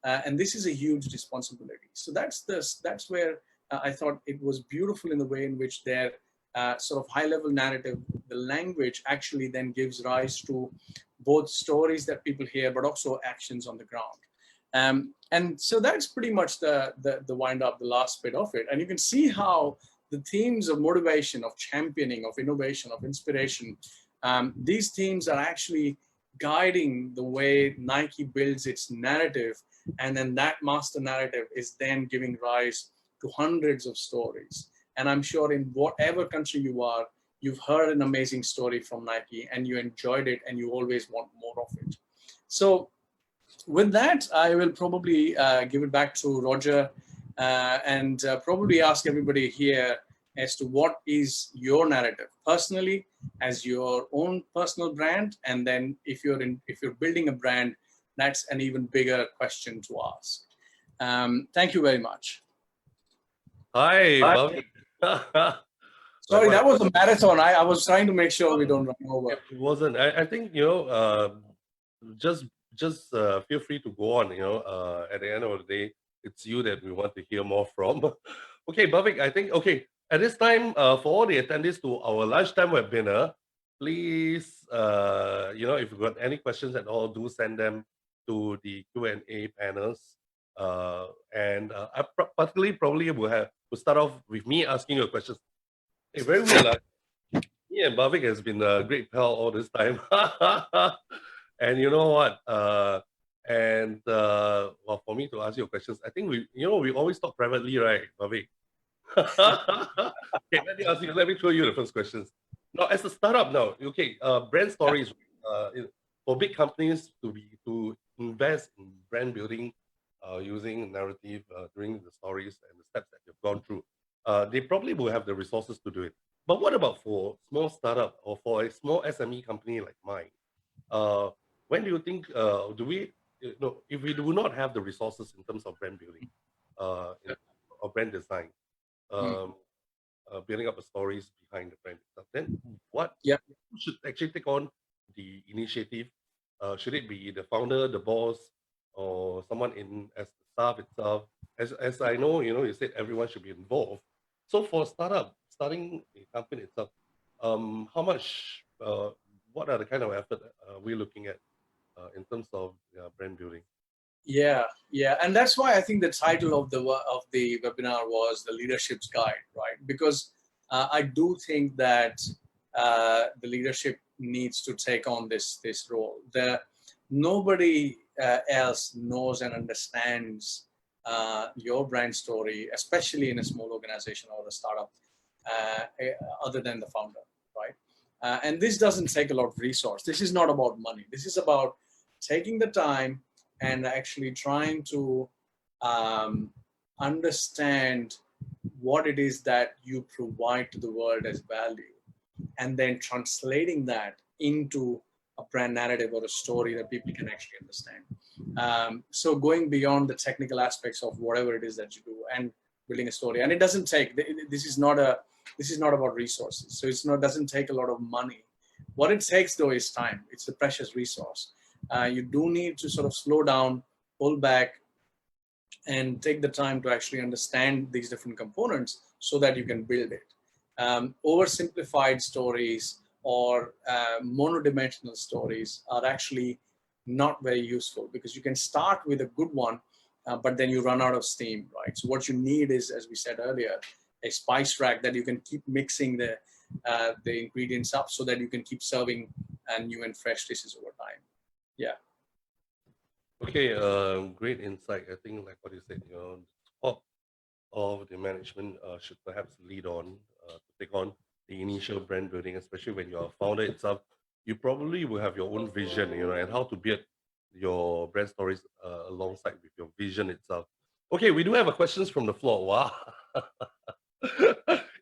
Speaker 3: And this is a huge responsibility. So that's where I thought it was beautiful in the way in which their sort of high-level narrative, the language actually then gives rise to both stories that people hear, but also actions on the ground. And so that's pretty much the wind up, the last bit of it. And you can see how the themes of motivation, of championing, of innovation, of inspiration, these themes are actually guiding the way Nike builds its narrative. And then that master narrative is then giving rise to hundreds of stories. And I'm sure in whatever country you are, you've heard an amazing story from Nike and you enjoyed it and you always want more of it. So with that, I will probably give it back to Roger and probably ask everybody here as to what is your narrative personally as your own personal brand. And then if you're building a brand, that's an even bigger question to ask. Thank you very much.
Speaker 2: Hi, Bhavik.
Speaker 3: Sorry, that was a marathon. I was trying to make sure we don't run over.
Speaker 2: It wasn't. I think, just feel free to go on. At the end of the day, it's you that we want to hear more from. Okay, Bhavik, I think, okay, at this time, for all the attendees to our lunchtime webinar, please, if you've got any questions at all, do send them to the Q&A panels. And I particularly probably will have we'll start off with me asking you a question. Hey, very weird. Me and Bhavik has been a great pal all this time. And you know what? Well, for me to ask you questions, I think we always talk privately, right, Bhavik? Okay, let me throw you the first questions. Now, as a startup now, okay, brand stories, for big companies to invest in brand building, using narrative, during the stories and the steps that you've gone through, they probably will have the resources to do it. But what about for small startup or for a small SME company like mine? When do you think, if we do not have the resources in terms of brand building, or brand design, building up the stories behind the brand itself, then what who should actually take on the initiative? Should it be the founder, the boss, or someone as the staff itself? As I know, you said everyone should be involved. So for starting a company itself, how much, what are the kind of effort we're looking at in terms of brand building?
Speaker 3: Yeah, and that's why I think the title of the webinar was the Leadership's Guide, right? Because I do think that the leadership needs to take on this role. Nobody else knows and understands your brand story, especially in a small organization or a startup, other than the founder, right? And this doesn't take a lot of resource. This is not about money. This is about taking the time and actually trying to understand what it is that you provide to the world as value, and then translating that into a brand narrative or a story that people can actually understand. So going beyond the technical aspects of whatever it is that you do and building a story, and it doesn't take, this is not about resources. So doesn't take a lot of money. What it takes though is time. It's a precious resource. You do need to sort of slow down, pull back, and take the time to actually understand these different components so that you can build it. Oversimplified stories or monodimensional stories are actually not very useful, because you can start with a good one, but then you run out of steam, right? So what you need is, as we said earlier, a spice rack that you can keep mixing the ingredients up so that you can keep serving new and fresh dishes over time. Yeah.
Speaker 2: Okay, great insight. I think, like what you said, top of the management should perhaps lead on to take on the initial brand building, especially when you're a founder itself. You probably will have your own vision, and how to build your brand stories alongside with your vision itself. Okay, we do have a questions from the floor. Wow.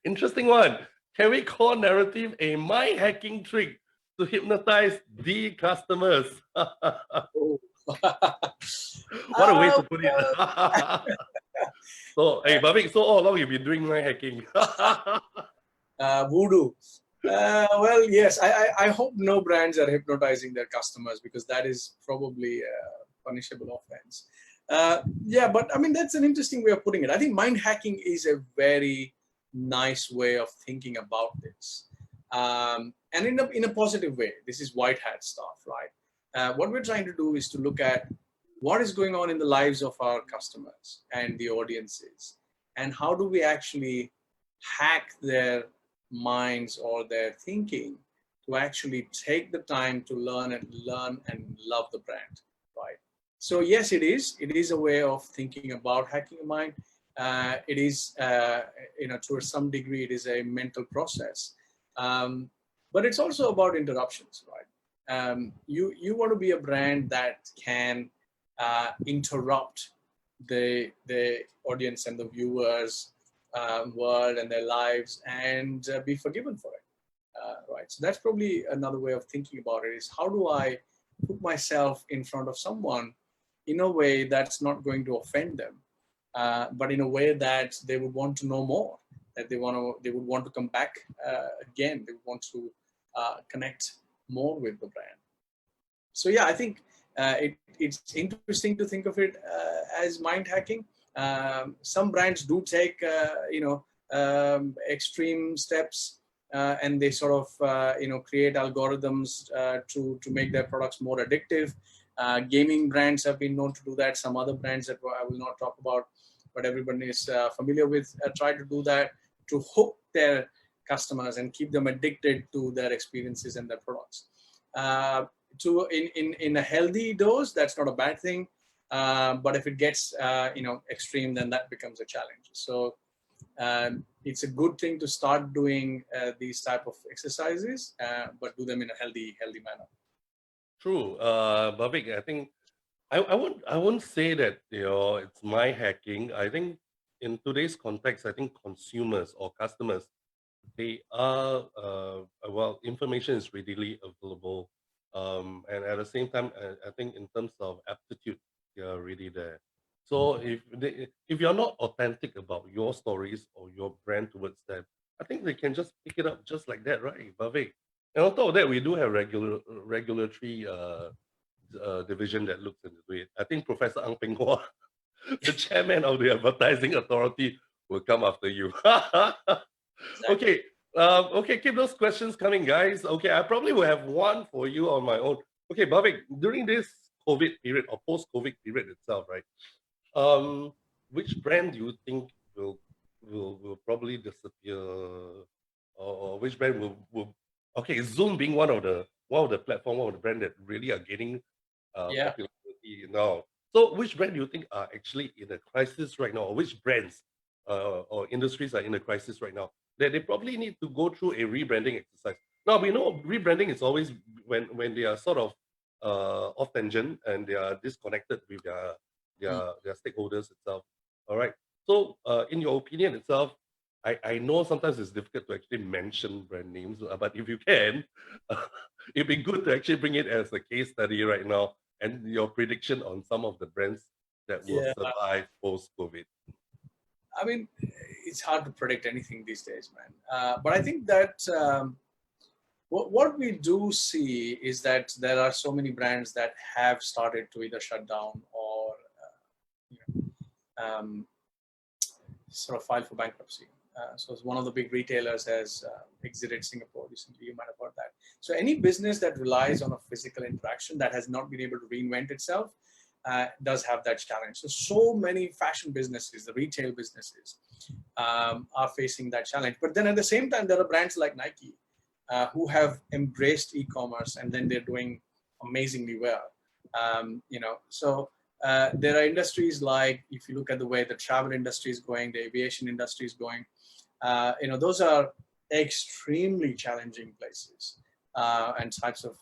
Speaker 2: Interesting one. Can we call narrative a mind hacking trick to hypnotize the customers? What a way to put it. So, hey, Bhavik, so all along you've been doing mind hacking.
Speaker 3: Voodoo. Well, yes, I hope no brands are hypnotizing their customers, because that is probably a punishable offense. Yeah, but I mean, that's an interesting way of putting it. I think mind hacking is a very nice way of thinking about this. And in a positive way. This is white hat stuff, right? What we're trying to do is to look at what is going on in the lives of our customers and the audiences, and how do we actually hack their minds or their thinking to actually take the time to learn and love the brand, right? So yes, it is a way of thinking about hacking a mind. It is, to some degree, it is a mental process, but it's also about interruptions, right? You want to be a brand that can interrupt the audience and the viewers world and their lives, and be forgiven for it, right? So that's probably another way of thinking about it, is how do I put myself in front of someone in a way that's not going to offend them, but in a way that they would want to know more, that they would want to come back again, they would want to connect more with the brand. So yeah, I think it's interesting to think of it as mind hacking. Some brands do take extreme steps, and they sort of create algorithms to make their products more addictive. Gaming brands have been known to do that. Some other brands that I will not talk about but everybody is familiar with, try to do that to hook their customers and keep them addicted to their experiences and their products. In a healthy dose, that's not a bad thing. But if it gets extreme, then that becomes a challenge. So it's a good thing to start doing these type of exercises, but do them in a healthy manner.
Speaker 2: True, Bhavik. I think I won't say that it's my hacking. I think in today's context, I think consumers or customers, they are well, information is readily available, and at the same time, I think in terms of aptitude, they are really there. So if you're not authentic about your stories or your brand towards them, I think they can just pick it up just like that, right, Bhavik? And on top of that, we do have regulatory division that looks into it. I think Professor Ang Peng Hua, the chairman of the advertising authority, will come after you. Okay. Okay, keep those questions coming, guys. Okay, I probably will have one for you on my own. Okay, Bhavik, during this COVID period or post-COVID period itself, right? Which brand do you think will probably disappear, or which brand will okay, Zoom being one of the platform, one of the brand that really are gaining
Speaker 3: Yeah.
Speaker 2: popularity now. So which brand do you think are actually in a crisis right now, or which brands or industries are in a crisis right now? That they probably need to go through a rebranding exercise. Now we know rebranding is always when they are sort of off tangent and they are disconnected with their stakeholders itself. All right. So in your opinion itself, I know sometimes it's difficult to actually mention brand names, but if you can, it'd be good to actually bring it as a case study right now and your prediction on some of the brands that will
Speaker 3: Yeah.
Speaker 2: survive post-COVID.
Speaker 3: I mean, it's hard to predict anything these days, man. But I think that what we do see is that there are so many brands that have started to either shut down or sort of file for bankruptcy. So one of the big retailers has exited Singapore recently. You might have heard that. So any business that relies on a physical interaction that has not been able to reinvent itself does have that challenge. So many fashion businesses, the retail businesses, are facing that challenge. But then at the same time, there are brands like Nike who have embraced e-commerce, and then they're doing amazingly well. So there are industries like, if you look at the way the travel industry is going, the aviation industry is going, those are extremely challenging places and types of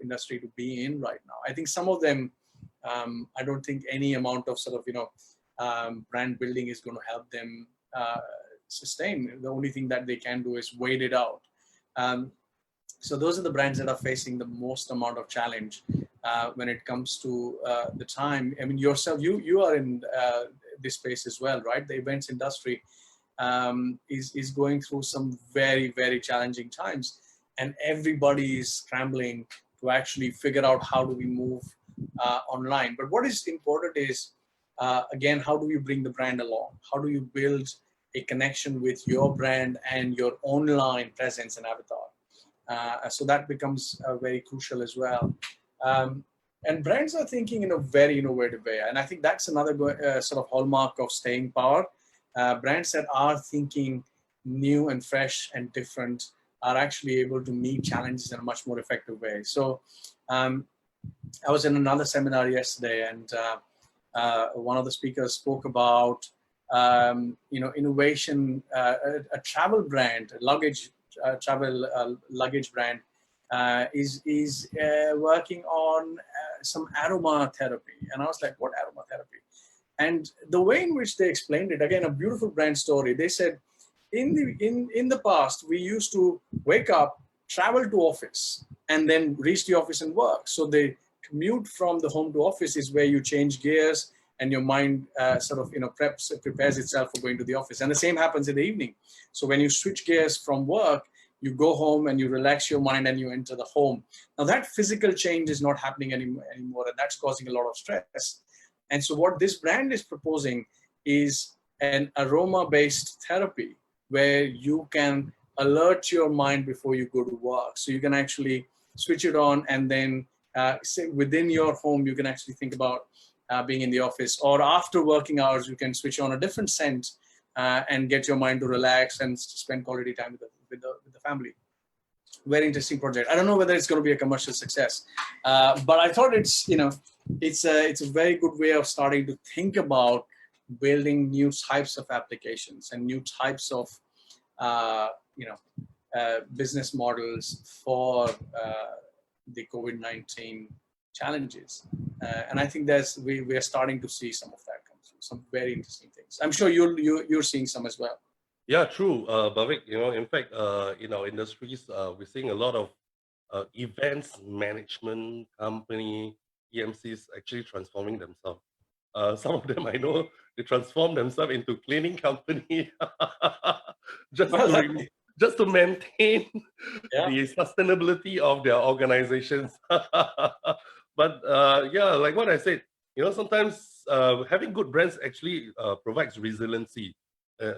Speaker 3: industry to be in right now. I think some of them, I don't think any amount of sort of brand building is going to help them sustain. The only thing that they can do is wait it out. So those are the brands that are facing the most amount of challenge when it comes to the time. I mean, yourself, you are in this space as well, right? The events industry is going through some very, very challenging times, and everybody is scrambling to actually figure out how do we move online. But what is important is, again, how do you bring the brand along? How do you build a connection with your brand and your online presence and avatar? So that becomes very crucial as well. And brands are thinking in a very innovative way. And I think that's another sort of hallmark of staying power. Brands that are thinking new and fresh and different are actually able to meet challenges in a much more effective way. So I was in another seminar yesterday, and one of the speakers spoke about innovation. A travel brand, a luggage travel luggage brand is working on some aromatherapy. And I was like, what aromatherapy? And the way in which they explained it, again, a beautiful brand story. They said, in the past, we used to wake up, travel to office, and then reach the office and work. So the commute from the home to office is where you change gears and your mind prepares itself for going to the office. And the same happens in the evening. So when you switch gears from work, you go home and you relax your mind and you enter the home. Now that physical change is not happening anymore, and that's causing a lot of stress. And so what this brand is proposing is an aroma-based therapy where you can alert your mind before you go to work. So you can actually switch it on, and then say within your home, you can actually think about being in the office, or after working hours, you can switch on a different scent and get your mind to relax and spend quality time with the family. Very interesting project. I don't know whether it's going to be a commercial success, but I thought it's a very good way of starting to think about building new types of applications and new types of business models for the COVID-19 challenges. And I think we are starting to see some of that come through, some very interesting things. I'm sure you're seeing some as well.
Speaker 2: Yeah, true, Bhavik. In fact, in our industries, we're seeing a lot of events management company, EMCs actually transforming themselves. Some of them I know they transform themselves into cleaning company just
Speaker 3: Well,
Speaker 2: to just to maintain
Speaker 3: yeah.
Speaker 2: the sustainability of their organizations. But yeah, like what I said, sometimes having good brands actually provides resiliency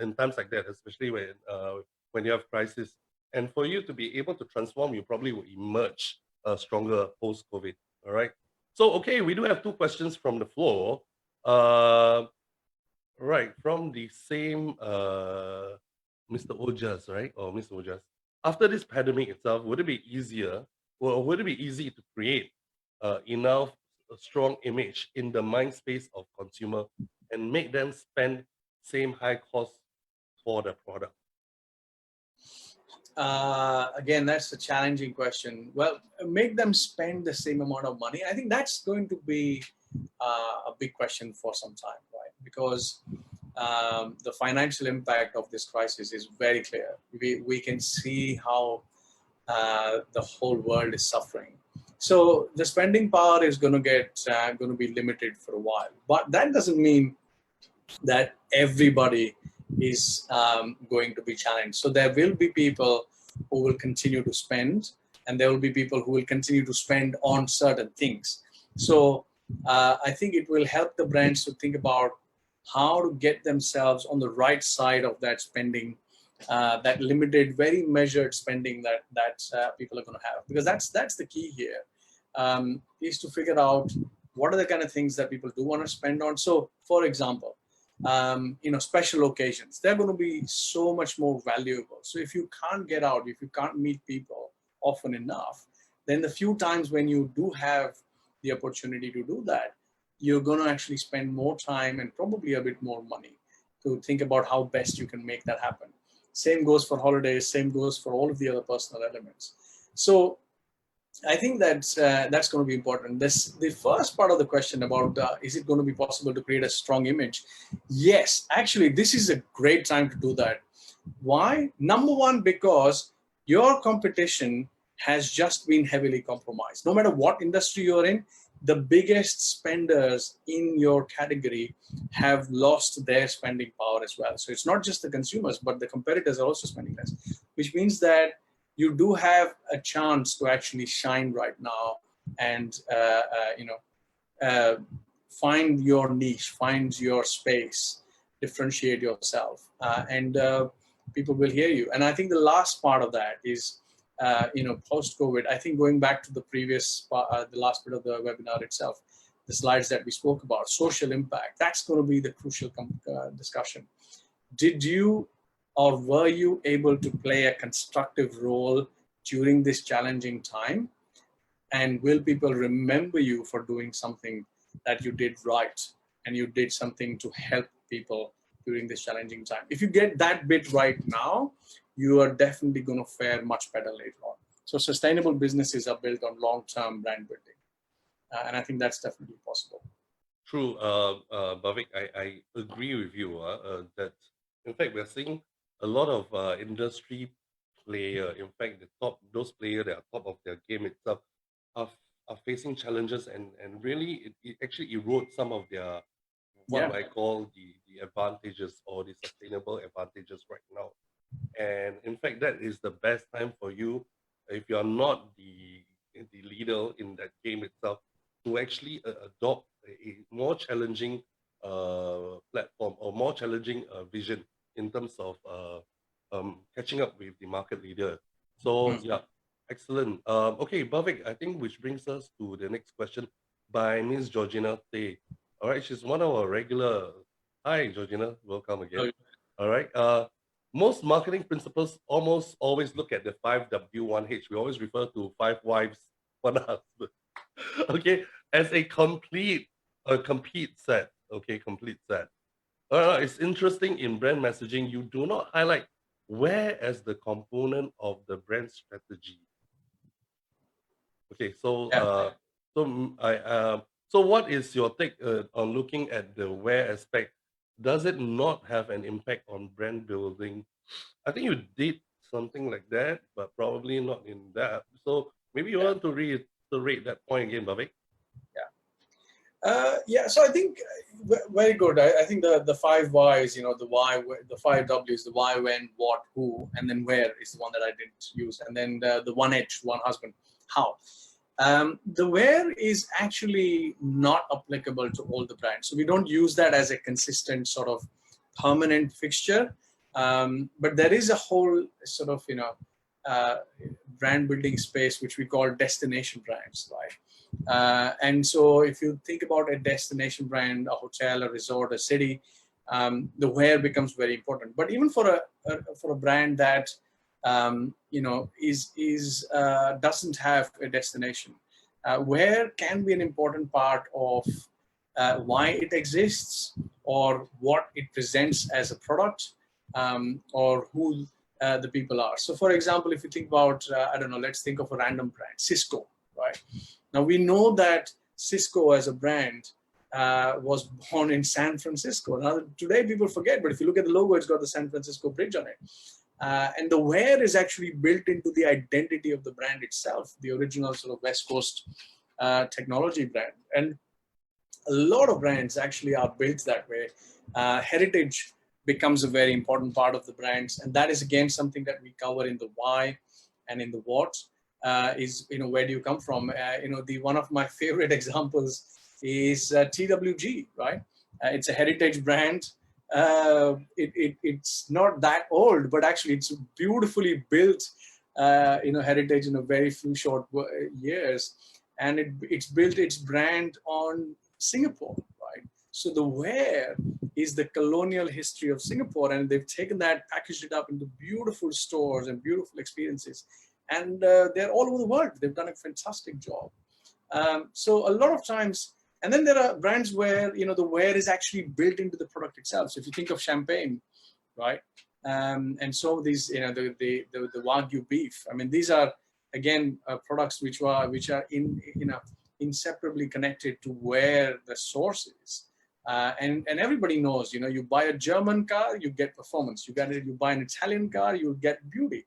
Speaker 2: in times like that, especially when you have crisis. And for you to be able to transform, you probably will emerge stronger post-COVID. All right. So, okay, we do have two questions from the floor. Right, from the same Mr. Ojas, right? Or Mr. Ojas. After this pandemic itself, would it be easier, or would it be easy to create enough strong image in the mind space of consumer and make them spend same high cost for the product?
Speaker 3: Again, that's a challenging question. Well, make them spend the same amount of money. I think that's going to be a big question for some time, right? Because the financial impact of this crisis is very clear. We can see how the whole world is suffering. So the spending power is going to be limited for a while. But that doesn't mean that everybody is going to be challenged. So there will be people who will continue to spend, and there will be people who will continue to spend on certain things. So I think it will help the brands to think about how to get themselves on the right side of that spending, that limited, very measured spending that people are going to have. Because that's the key here, is to figure out what are the kind of things that people do want to spend on. So, for example, special occasions, they're going to be so much more valuable. So if you can't get out, if you can't meet people often enough, then the few times when you do have the opportunity to do that, you're going to actually spend more time and probably a bit more money to think about how best you can make that happen. Same goes for holidays, same goes for all of the other personal elements. So I think that's going to be important. The first part of the question about is it going to be possible to create a strong image? Yes, actually, this is a great time to do that. Why? Number one, because your competition has just been heavily compromised. No matter what industry you're in, the biggest spenders in your category have lost their spending power as well. So it's not just the consumers, but the competitors are also spending less, which means that you do have a chance to actually shine right now and find your niche, find your space, differentiate yourself, and people will hear you. And I think the last part of that is, post-COVID, I think going back to the previous, the last bit of the webinar itself, the slides that we spoke about, social impact, that's going to be the crucial discussion. Did you or were you able to play a constructive role during this challenging time? And will people remember you for doing something that you did right and you did something to help people during this challenging time? If you get that bit right now, you are definitely going to fare much better later on. So sustainable businesses are built on long-term brand building. And I think that's definitely possible.
Speaker 2: True, Bhavik, I agree with you that, in fact, we're seeing a lot of industry player. In fact, those players that are top of their game itself are facing challenges, and really it actually erodes some of their what I call the advantages or the sustainable advantages right now. And in fact, that is the best time for you, if you are not the leader in that game itself, to actually adopt a more challenging platform or more challenging vision in terms of catching up with the market leader. So yeah, excellent. Okay, Bhavik, I think which brings us to the next question by Ms. Georgina Tay. All right, she's one of our regular. Hi, Georgina. Welcome again.
Speaker 3: So,
Speaker 2: All right. Most marketing principles almost always look at the 5W1H. We always refer to 5 wives, 1 husband. Okay, as a complete set. Okay, complete set. It's interesting in brand messaging, you do not highlight where as the component of the brand strategy. Okay, so
Speaker 3: yeah.
Speaker 2: so what is your take on looking at the where aspect? Does it not have an impact on brand building? I think you did something like that, but probably not in that. So maybe you
Speaker 3: Yeah.
Speaker 2: want to reiterate that point again, Bhavik.
Speaker 3: Yeah, so I think very good. I think the 5 whys, the why, the 5 W's, the why, when, what, who, and then where is the one that I didn't use, and then the 1H, one husband, how. The where is actually not applicable to all the brands, so we don't use that as a consistent sort of permanent fixture. But there is a whole sort of brand building space which we call destination brands, right? And so if you think about a destination brand, a hotel, a resort, a city, the where becomes very important. But even for a brand that doesn't have a destination, where can be an important part of why it exists, or what it presents as a product, or who the people are. So for example, if you think about, I don't know, let's think of a random brand, Cisco, right? Now we know that Cisco as a brand was born in San Francisco. Now today people forget, but if you look at the logo, it's got the San Francisco Bridge on it. And the where is actually built into the identity of the brand itself, the original sort of West Coast technology brand. And a lot of brands actually are built that way. Heritage becomes a very important part of the brands, and that is again something that we cover in the why and in the what. Is where do you come from? The one of my favorite examples is TWG, right? It's a heritage brand. It's not that old, but actually it's beautifully built. Heritage in a very few short years, and it's built its brand on Singapore, right? So the where is the colonial history of Singapore, and they've taken that, packaged it up into beautiful stores and beautiful experiences, and they're all over the world. They've done a fantastic job. So a lot of times, and then there are brands where the where is actually built into the product itself. So if you think of champagne, right, and so these the Wagyu beef. I mean, these are again products which are inseparably connected to where the source is. And everybody knows, you buy a German car, you get performance. You buy an Italian car, you get beauty.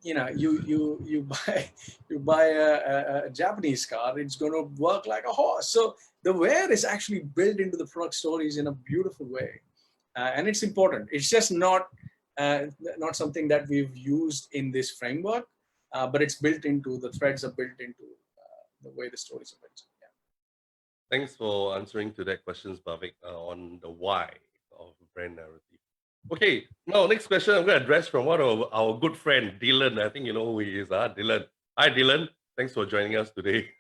Speaker 3: You buy a Japanese car, it's going to work like a horse. So the where is actually built into the product stories in a beautiful way, and it's important. It's just not something that we've used in this framework, but it's built into the threads are built into the way the stories are built. Yeah.
Speaker 2: Thanks for answering to that questions, Bhavik, on the why of brand narrative. Okay, now next question I'm going to address from one of our good friend, Dylan. I think you know who he is, Dylan. Hi, Dylan. Thanks for joining us today.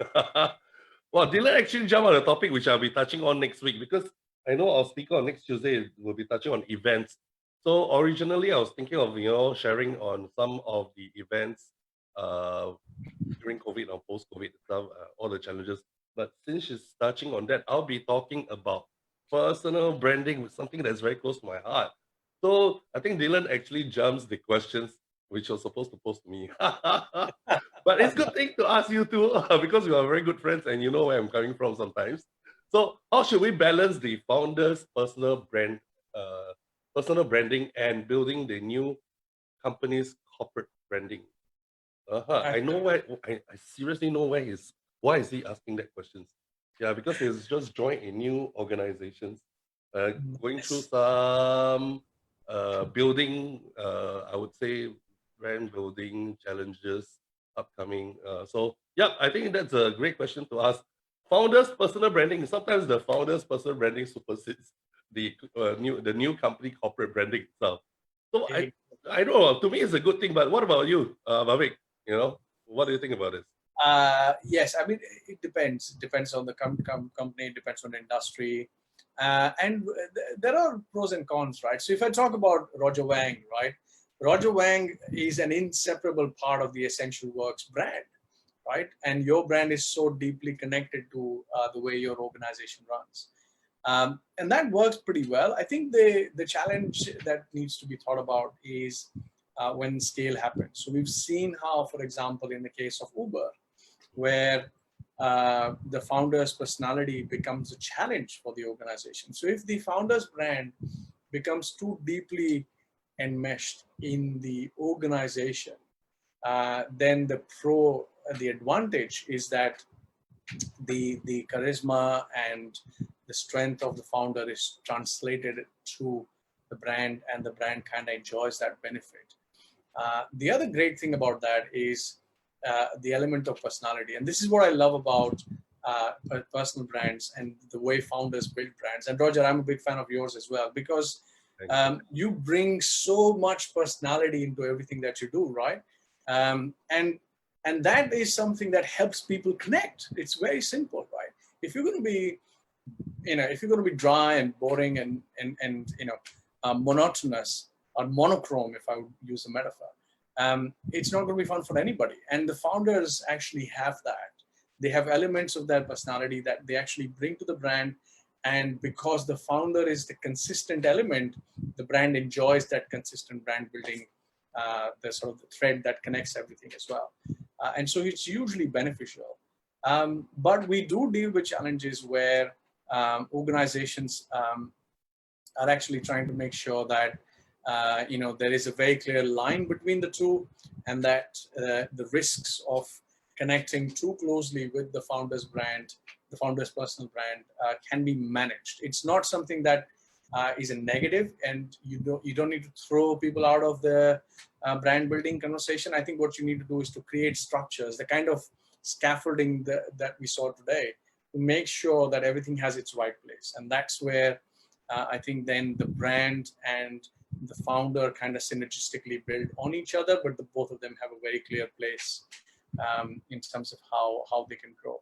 Speaker 2: Well, Dylan actually jumped on a topic which I'll be touching on next week, because I know our speaker on next Tuesday will be touching on events. So originally I was thinking of, sharing on some of the events during COVID or post-COVID stuff, all the challenges. But since she's touching on that, I'll be talking about personal branding, with something that's very close to my heart. So I think Dylan actually jumps the questions which you're supposed to pose to me. But it's a good thing to ask you too, because we are very good friends and you know where I'm coming from sometimes. So how should we balance the founder's personal branding and building the new company's corporate branding? I know why. I seriously know why is he asking that questions? Yeah, because he's just joined a new organizations, going through some building, I would say brand building challenges upcoming. So yeah, I think that's a great question to ask. Founders personal branding. Sometimes the founders personal branding supersedes the new company corporate branding itself. So I don't know. To me, it's a good thing. But what about you, Bhavik? What do you think about this?
Speaker 3: Yes, I mean, it depends. It depends on the company, it depends on the industry. And there are pros and cons, right? So if I talk about Roger Wang, right? Roger Wang is an inseparable part of the Essential Works brand, right? And your brand is so deeply connected to the way your organization runs. And that works pretty well. I think the challenge that needs to be thought about is when scale happens. So we've seen how, for example, in the case of Uber, where the founder's personality becomes a challenge for the organization. So if the founder's brand becomes too deeply enmeshed in the organization, then the advantage is that the charisma and the strength of the founder is translated to the brand, and the brand kind of enjoys that benefit. The other great thing about that is the element of personality. And this is what I love about personal brands and the way founders build brands. And Roger, I'm a big fan of yours as well, because you bring so much personality into everything that you do, right? And that is something that helps people connect. It's very simple, right? If you're going to be, if you're going to be dry and boring and monotonous or monochrome, if I would use a metaphor, it's not going to be fun for anybody. And the founders actually have that. They have elements of their personality that they actually bring to the brand. And because the founder is the consistent element, the brand enjoys that consistent brand building, the sort of the thread that connects everything as well. And so it's usually beneficial. But we do deal with challenges where organizations are actually trying to make sure that there is a very clear line between the two, and that the risks of connecting too closely with the founder's brand, the founder's personal brand, can be managed. It's not something that is a negative, and you don't need to throw people out of the brand building conversation. I think what you need to do is to create structures, the kind of scaffolding that we saw today, to make sure that everything has its right place. And that's where I think then the brand and the founder kind of synergistically build on each other, but both of them have a very clear place in terms of how they can grow.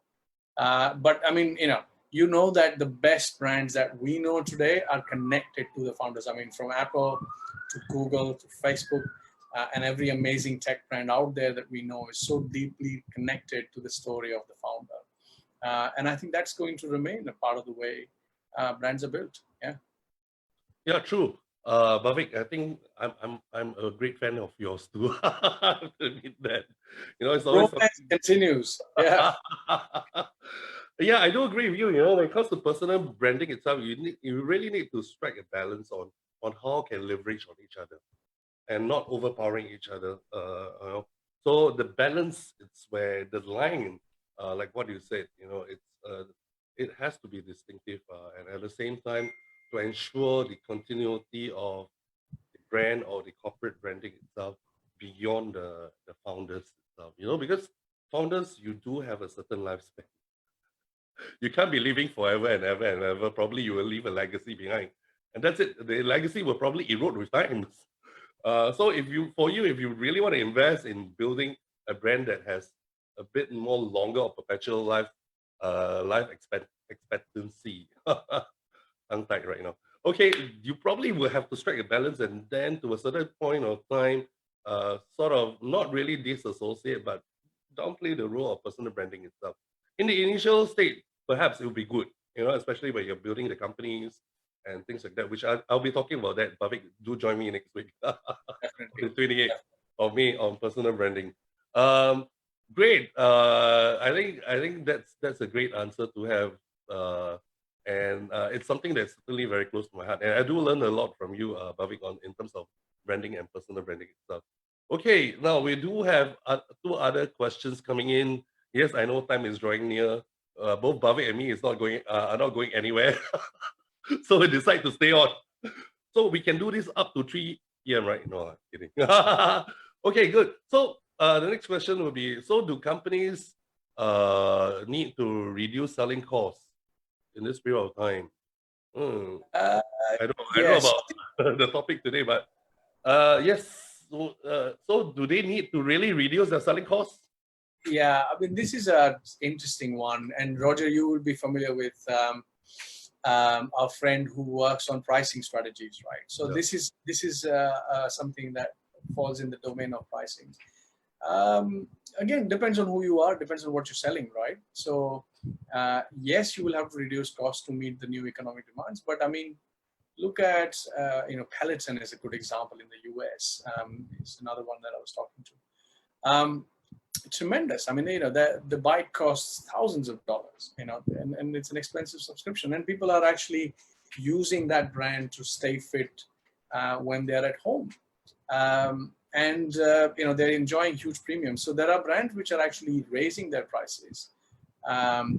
Speaker 3: But I mean, you know that the best brands that we know today are connected to the founders. I mean, from Apple to Google to Facebook, and every amazing tech brand out there that we know is so deeply connected to the story of the founder. And I think that's going to remain a part of the way brands are built. Yeah.
Speaker 2: Yeah, true. Bhavik, I think I'm a great fan of yours too. I have to admit that. It's always
Speaker 3: Romance continues. Yeah.
Speaker 2: Yeah, I do agree with you. When it comes to personal branding itself, you really need to strike a balance on how can leverage on each other and not overpowering each other. So the balance, it's where the line, like what you said, it has to be distinctive, and at the same time, to ensure the continuity of the brand or the corporate branding itself beyond the founders itself. Because founders, you do have a certain lifespan. You can't be living forever and ever and ever. Probably you will leave a legacy behind, and that's it. The legacy will probably erode with time. So if you really want to invest in building a brand that has a bit more longer or perpetual life expectancy, tongue tied right now. Okay, you probably will have to strike a balance, and then to a certain point of time, sort of not really disassociate, but downplay the role of personal branding itself. In the initial state, perhaps it will be good, especially when you're building the companies and things like that, which I'll be talking about that. Bhavik, do join me next week, the 28th of May on personal branding. Great. I think that's a great answer to have, and it's something that's certainly very close to my heart. And I do learn a lot from you, Bhavik, in terms of branding and personal branding itself. Okay, now we do have two other questions coming in. Yes, I know time is drawing near. Both Bhavik and me are not going anywhere. So we decide to stay on. So we can do this up to 3 p.m., right? No, I'm kidding. Okay, good. So the next question will be, so do companies need to reduce selling costs in this period of time? I don't know about the topic today, but yes. So do they need to really reduce their selling costs?
Speaker 3: Yeah, I mean, this is a interesting one. And Roger, you will be familiar with our friend who works on pricing strategies, right? So
Speaker 2: Yeah.
Speaker 3: this is something that falls in the domain of pricing. Again, depends on who you are, depends on what you're selling, right? So yes, you will have to reduce costs to meet the new economic demands, but I mean, look at Peloton is a good example in the US. It's another one that I was talking to. Tremendous. I mean, the bike costs thousands of dollars, and it's an expensive subscription, and people are actually using that brand to stay fit when they're at home. And they're enjoying huge premiums. So there are brands which are actually raising their prices.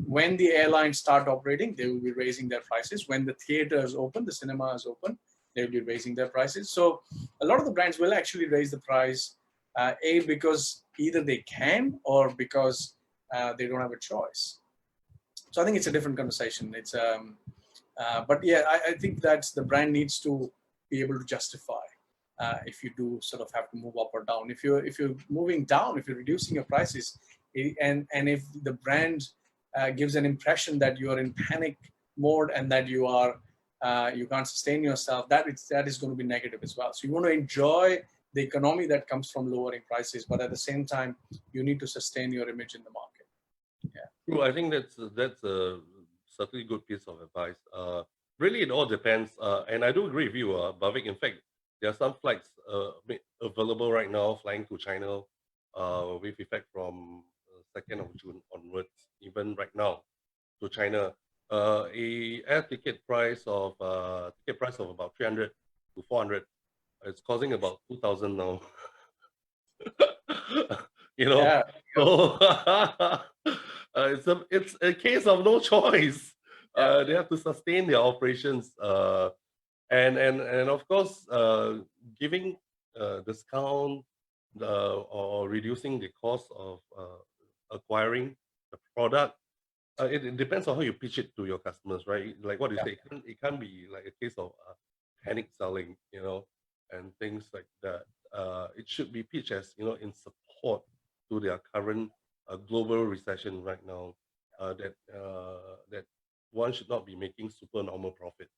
Speaker 3: When the airlines start operating, they will be raising their prices. When the theaters open, the cinemas open, they will be raising their prices. So a lot of the brands will actually raise the price, because either they can or because they don't have a choice. So I think it's a different conversation. But yeah, I think that the brand needs to be able to justify if you do sort of have to move up or down. If you're moving down, if you're reducing your prices, and if the brand gives an impression that you are in panic mode and that you can't sustain yourself, that is going to be negative as well. So you want to enjoy the economy that comes from lowering prices, but at the same time, you need to sustain your image in the market. Yeah.
Speaker 2: True. I think that's a certainly good piece of advice. Really, it all depends. And I do agree with you, Bhavik. In fact, there are some flights available right now flying to China with effect from 2nd of June onwards, even right now to China. A air ticket price of about 300 to 400. It's costing about 2,000 now. you know,
Speaker 3: Yeah.
Speaker 2: so it's a case of no choice.
Speaker 3: Yeah.
Speaker 2: They have to sustain their operations, and of course, giving discount or reducing the cost of acquiring the product. It depends on how you pitch it to your customers, right? Like what you
Speaker 3: Yeah.
Speaker 2: say, it can't be like a case of panic selling, and things like that. It should be pitched as, in support to their current global recession right now. That one should not be making super normal profit.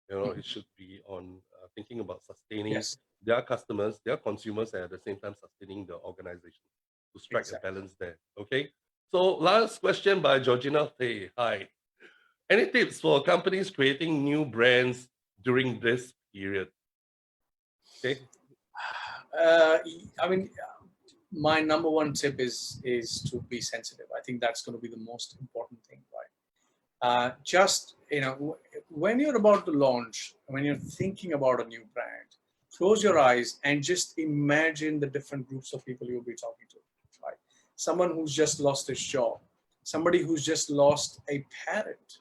Speaker 2: It should be on thinking about sustaining
Speaker 3: Yes.
Speaker 2: their customers, their consumers, and at the same time sustaining the organization to strike a
Speaker 3: Exactly.
Speaker 2: balance there. Okay. So last question by Georgina Thay. Hi. Any tips for companies creating new brands during this period? Okay.
Speaker 3: I mean, my number one tip is to be sensitive. I think that's going to be the most important thing, right? Just when you're about to launch, when you're thinking about a new brand, close your eyes and just imagine the different groups of people you'll be talking to, right? Someone who's just lost his job, somebody who's just lost a parent,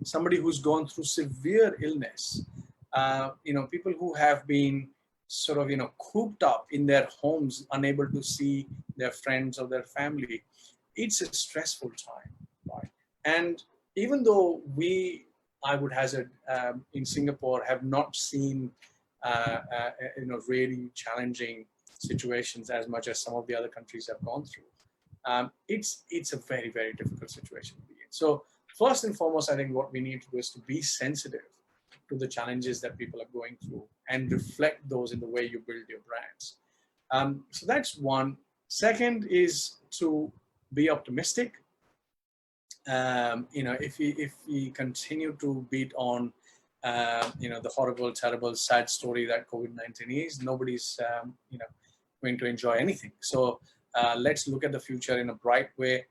Speaker 3: somebody who's gone through severe illness, people who have been sort of cooped up in their homes, unable to see their friends or their family. It's a stressful time, right? And even though I would hazard, in Singapore, have not seen really challenging situations as much as some of the other countries have gone through. It's a very, very difficult situation to be in. So first and foremost, I think what we need to do is to be sensitive to the challenges that people are going through and reflect those in the way you build your brands. So that's one. Second is to be optimistic. If we continue to beat on the horrible, terrible, sad story that COVID-19 is, nobody's going to enjoy anything. So let's look at the future in a bright way,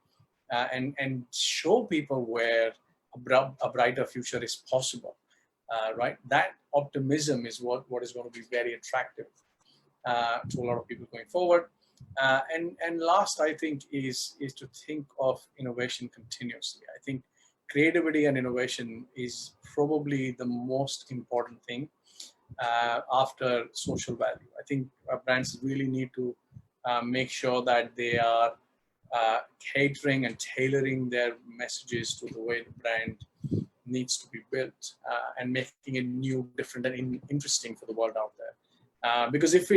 Speaker 3: and show people where a brighter future is possible. Right? That optimism is what is going to be very attractive to a lot of people going forward. And last, I think, is to think of innovation continuously. I think creativity and innovation is probably the most important thing after social value. I think brands really need to make sure that they are catering and tailoring their messages to the way the brand needs to be built, and making it new, different, and interesting for the world out there. Because if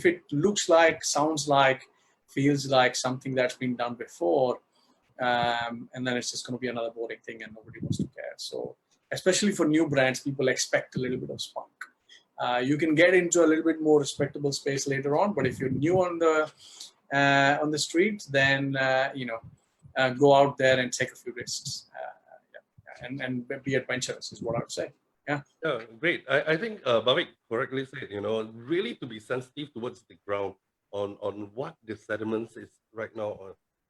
Speaker 3: it looks like, sounds like, feels like something that's been done before, and then it's just going to be another boring thing and nobody wants to care. So especially for new brands, people expect a little bit of spunk. You can get into a little bit more respectable space later on, but if you're new on the street, then go out there and take a few risks, and be adventurous is what I would say. Yeah.
Speaker 2: Yeah, great. I think Bhavik correctly said, really to be sensitive towards the ground on what the sediments is right now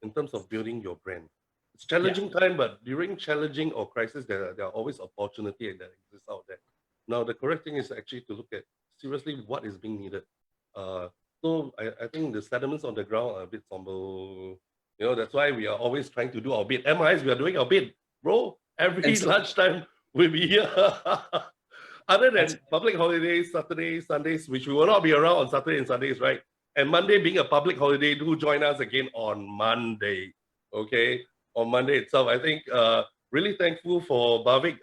Speaker 2: in terms of building your brand. It's challenging time, but during challenging or crisis, there are always opportunity that exists out there. Now, the correct thing is actually to look at seriously what is being needed. So I think the sediments on the ground are a bit somber. That's why we are always trying to do our bit. MIS, we are doing our bit, bro. Every lunchtime we'll be here. Other than public holidays, Saturdays, Sundays, which we will not be around on Saturday and Sundays, right? And Monday being a public holiday, do join us again on Monday, okay? On Monday itself. I think really thankful for Bhavik.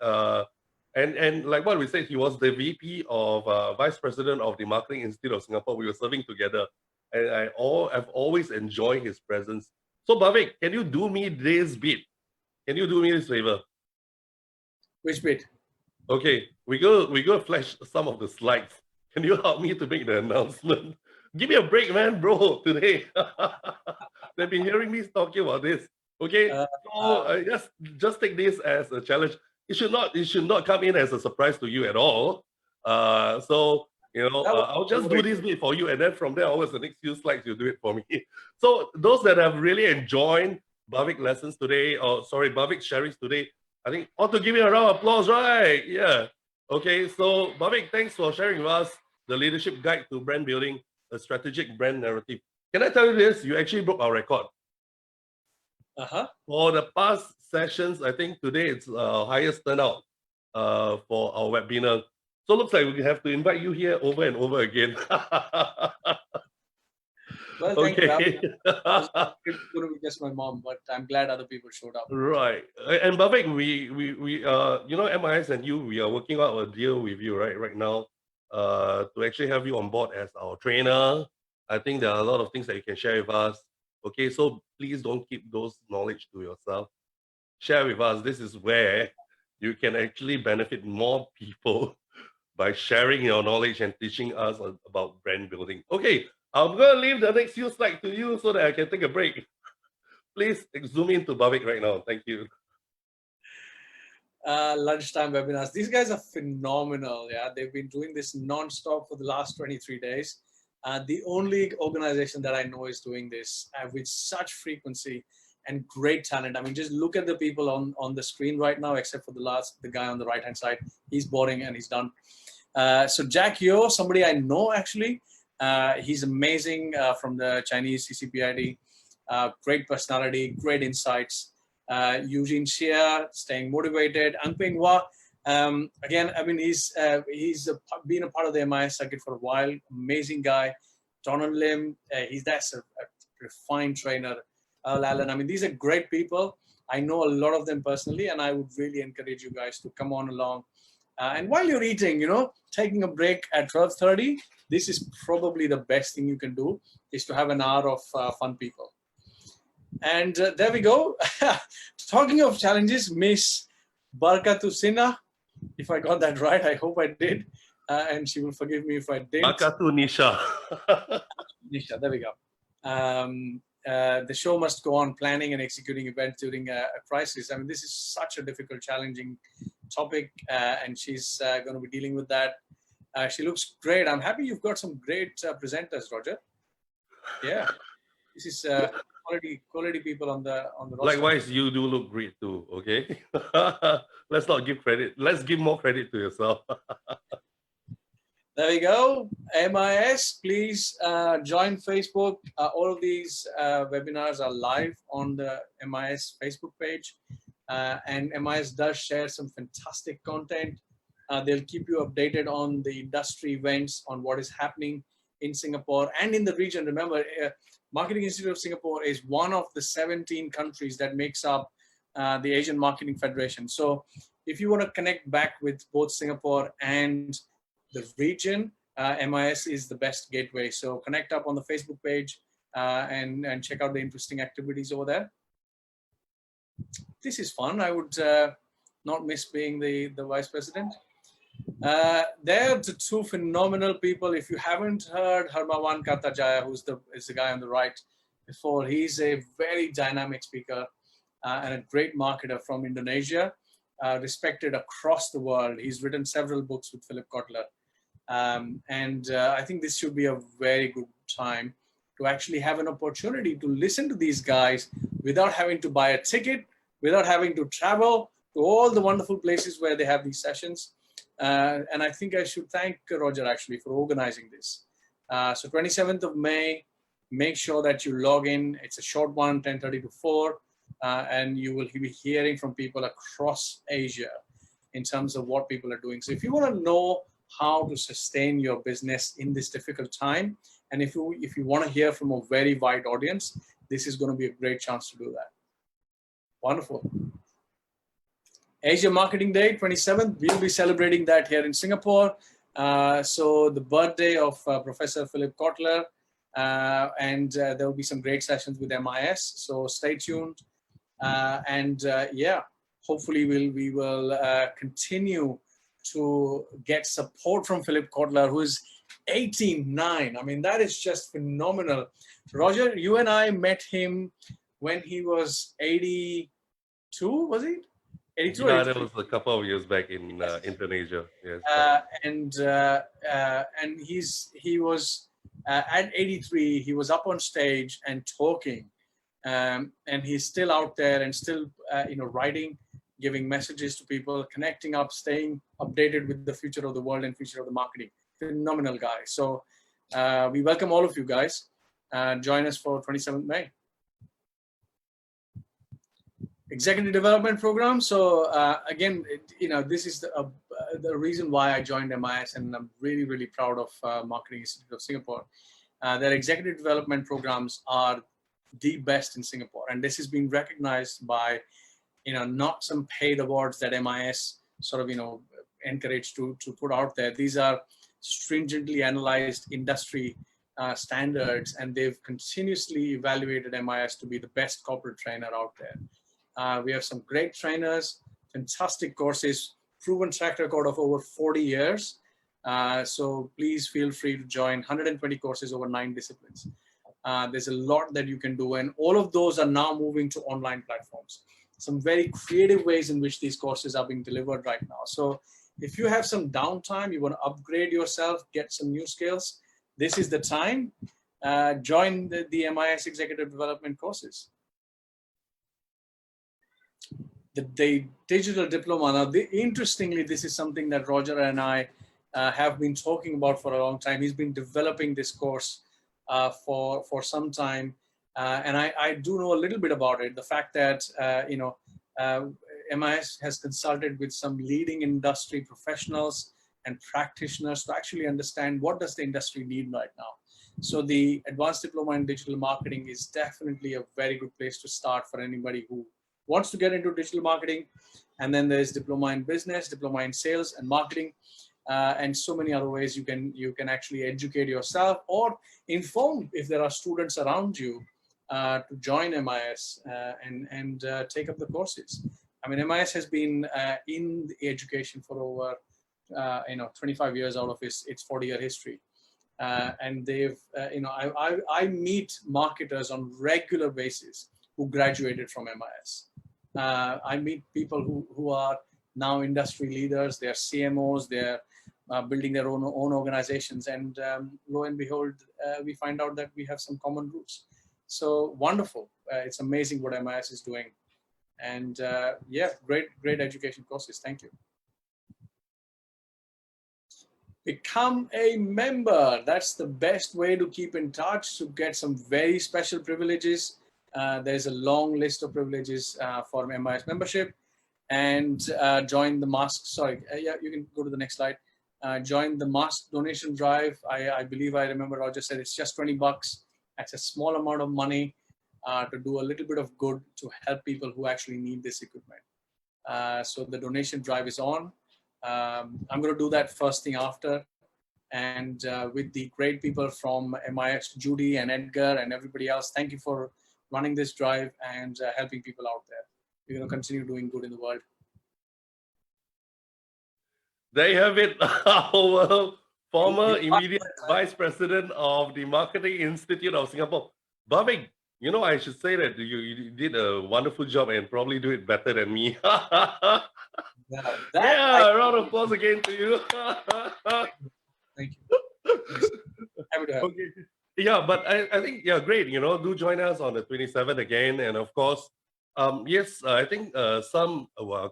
Speaker 2: And like what we said, he was the VP of Vice President of the Marketing Institute of Singapore. We were serving together. And I've always enjoyed his presence. So Bhavik, can you do me this bit? Can you do me this favor?
Speaker 3: Which bit?
Speaker 2: Okay, we go flash some of the slides. Can you help me to make the announcement? Give me a break, man, bro, today. They've been hearing me talking about this. Okay, so just take this as a challenge. It should not come in as a surprise to you at all. So I'll just do this bit for you, and then from there onwards, the next few slides you do it for me. So those that have really enjoyed Bhavik lessons today, Bhavik sharings today, I think ought to give you a round of applause, right? Yeah. Okay, so Bhavik, thanks for sharing with us the leadership guide to brand building, a strategic brand narrative. Can I tell you this? You actually broke our record. For the past sessions, I think today it's highest turnout for our webinar. So it looks like we have to invite you here over and over again.
Speaker 3: Well, thank you. It's going to be just my mom, but I'm glad other people showed up.
Speaker 2: Right. And Bhavik, we MIS and you, we are working out a deal with you right now to actually have you on board as our trainer. I think there are a lot of things that you can share with us. Okay, so please don't keep those knowledge to yourself. Share with us. This is where you can actually benefit more people by sharing your knowledge and teaching us about brand building. Okay, I'm going to leave the next few slides to you so that I can take a break. Please zoom into Bhavik right now. Thank you.
Speaker 3: Lunchtime webinars. These guys are phenomenal. Yeah, they've been doing this non-stop for the last 23 days. The only organization that I know is doing this with such frequency and great talent. I mean, just look at the people on the screen right now, except for the guy on the right-hand side. He's boring and he's done. So Jack Yeo, somebody I know actually. He's amazing from the Chinese CCPID. Great personality, great insights. Eugene Xia, staying motivated. Ang Peng Hua, again, I mean, he's been a part of the MIS circuit for a while. Amazing guy. Donald Lim, that's a refined trainer. Alan, I mean, these are great people. I know a lot of them personally, and I would really encourage you guys to come on along. And while you're eating, taking a break at 12:30, this is probably the best thing you can do, is to have an hour of fun people. And there we go. Talking of challenges, Miss Barkatu Sinha, if I got that right, I hope I did. And she will forgive me if I didn't.
Speaker 2: Barkatu Nisha.
Speaker 3: Nisha, there we go. The show must go on, planning and executing events during a crisis. I mean, this is such a difficult, challenging topic, and she's going to be dealing with that. She looks great. I'm happy you've got some great presenters, Roger. Yeah, this is quality people on the roster.
Speaker 2: Likewise, you do look great too. Okay, let's not give credit. Let's give more credit to yourself.
Speaker 3: There we go. MIS, please join Facebook. All of these webinars are live on the MIS Facebook page. And MIS does share some fantastic content. They'll keep you updated on the industry events, on what is happening in Singapore and in the region. Remember, Marketing Institute of Singapore is one of the 17 countries that makes up the Asian Marketing Federation. So if you want to connect back with both Singapore and the region, MIS is the best gateway. So connect up on the Facebook page, and check out the interesting activities over there. This is fun. I would not miss being the vice president. They're the two phenomenal people. If you haven't heard Hermawan Kartajaya, who's is the guy on the right before, he's a very dynamic speaker and a great marketer from Indonesia, respected across the world. He's written several books with Philip Kotler. I think this should be a very good time to actually have an opportunity to listen to these guys without having to buy a ticket, without having to travel to all the wonderful places where they have these sessions. And I think I should thank Roger actually for organizing this. So 27th of May, make sure that you log in. It's a short one, 10:30 to 4, and you will be hearing from people across Asia in terms of what people are doing. So if you want to know how to sustain your business in this difficult time, and if you want to hear from a very wide audience, this is going to be a great chance to do that. Wonderful. Asia Marketing Day, 27th, we'll be celebrating that here in Singapore. So the birthday of Professor Philip Kotler, and there will be some great sessions with MIS. So stay tuned. Yeah, hopefully we will continue to get support from Philip Kotler, who is 89. I mean, that is just phenomenal. Roger, you and I met him when he was 82, was he? 82
Speaker 2: Yeah, that was a couple of years back in Indonesia. Yes.
Speaker 3: And he was at 83. He was up on stage and talking, and he's still out there and still writing, giving messages to people, connecting up, staying updated with the future of the world and future of the marketing. Phenomenal guy. So we welcome all of you guys. Join us for 27th May. Executive Development Program. So again, this is the reason why I joined MIS, and I'm really, really proud of Marketing Institute of Singapore. Their executive development programs are the best in Singapore, and this has been recognized by, not some paid awards that MIS sort of, encouraged to put out there. These are stringently analyzed industry standards, and they've continuously evaluated MIS to be the best corporate trainer out there. We have some great trainers, fantastic courses, proven track record of over 40 years. So please feel free to join 120 courses over 9 disciplines. There's a lot that you can do, and all of those are now moving to online platforms. Some very creative ways in which these courses are being delivered right now. So if you have some downtime, you want to upgrade yourself, get some new skills, this is the time. Join the MIS Executive Development courses. The digital diploma. Now, interestingly, this is something that Roger and I have been talking about for a long time. He's been developing this course for some time, and I do know a little bit about it. The fact that MIS has consulted with some leading industry professionals and practitioners to actually understand what does the industry need right now. So the Advanced Diploma in Digital Marketing is definitely a very good place to start for anybody who wants to get into digital marketing. And then there's Diploma in Business, Diploma in Sales and Marketing, and so many other ways you can actually educate yourself or inform if there are students around you to join MIS and take up the courses. I mean, MIS has been in education for over 25 years out of its 40-year history. And they've, I meet marketers on regular basis who graduated from MIS. I meet people who are now industry leaders, they're CMOs, they're building their own organizations, and lo and behold, we find out that we have some common roots. So wonderful. It's amazing what MIS is doing. And yeah, great education courses. Thank you. Become a member. That's the best way to keep in touch, to get some very special privileges. There's a long list of privileges for MIS membership. And join the mask. Sorry, yeah, you can go to the next slide. Join the mask donation drive. I believe I remember Roger said it's just $20. That's a small amount of money to do a little bit of good to help people who actually need this equipment. So the donation drive is on. I'm going to do that first thing after. and with the great people from MIS, Judy and Edgar and everybody else. Thank you for running this drive and helping people out there. We're going to continue doing good in the world.
Speaker 2: There you have it, our former immediate Vice President of the Marketing Institute of Singapore. Bhavik, you know, I should say that you did a wonderful job and probably do it better than me. Yeah, a round of applause again to you.
Speaker 3: Thank you. Happy to have you.
Speaker 2: Okay. Yeah, but I think, yeah, great. You know, do join us on the 27th again. And of course, yes, I think some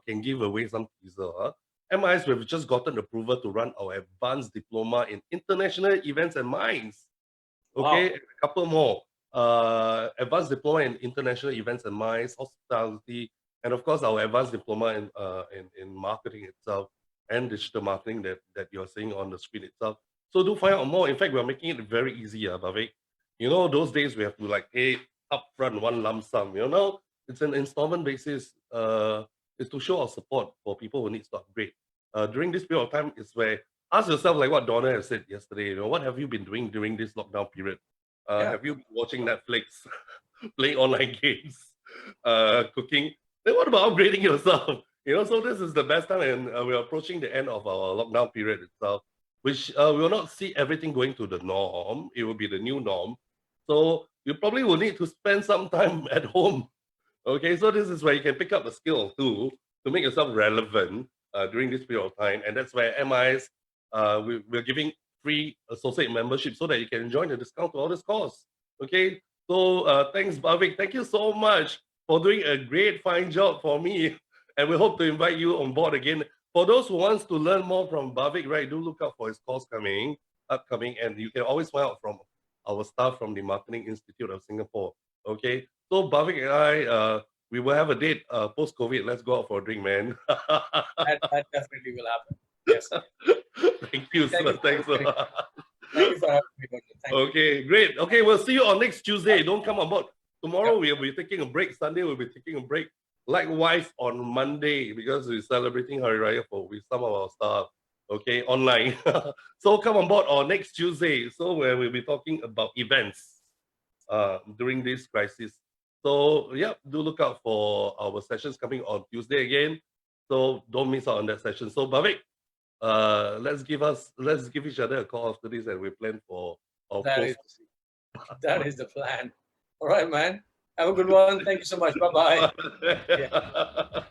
Speaker 2: can give away some teaser. MIS, we've just gotten approval to run our advanced diploma in international events and mines. Okay,
Speaker 3: Wow.
Speaker 2: a couple more. Advanced diploma in international events and mines, hospitality, and of course our advanced diploma in marketing itself and digital marketing that you're seeing on the screen itself. So do find out more. In fact, we're making it very easy, Bhavik. You know, those days we have to like pay upfront one lump sum. You know, it's an installment basis. Is to show our support for people who need to upgrade. During this period of time is where ask yourself, like what Donna has said yesterday, you know, what have you been doing during this lockdown period? Have you been watching Netflix, playing online games, cooking? Then what about upgrading yourself? You know, so this is the best time, and we're approaching the end of our lockdown period itself, which we will not see everything going to the norm. It will be the new norm. So you probably will need to spend some time at home. Okay, so this is where you can pick up a skill too to make yourself relevant during this period of time, and that's where MIS we're giving free associate membership so that you can enjoy the discount to all this course. Okay, so thanks, Bhavik. Thank you so much for doing a great, fine job for me, and we hope to invite you on board again. For those who wants to learn more from Bhavik, right, do look out for his course upcoming, and you can always find out from our staff from the Marketing Institute of Singapore. Okay, so Bhavik and I, we will have a date post-COVID. Let's go out for a drink, man.
Speaker 3: That definitely will happen. Yes.
Speaker 2: Thank you, sir. Thanks a lot.
Speaker 3: Thank you for having me. Thank you.
Speaker 2: Okay, great. Okay, we'll see you on next Tuesday. Don't come on board. Tomorrow we'll be taking a break. Sunday we'll be taking a break. Likewise on Monday, because we're celebrating Hari Raya with some of our staff. Okay, online. So come on board on next Tuesday. So where we'll be talking about events during this crisis. So yeah, do look out for our sessions coming on Tuesday again. So don't miss out on that session. So Bhavik, let's give each other a call after this, and we plan for our
Speaker 3: that is the plan. All right, man. Have a good one. Thank you so much. Bye-bye.
Speaker 2: Yeah.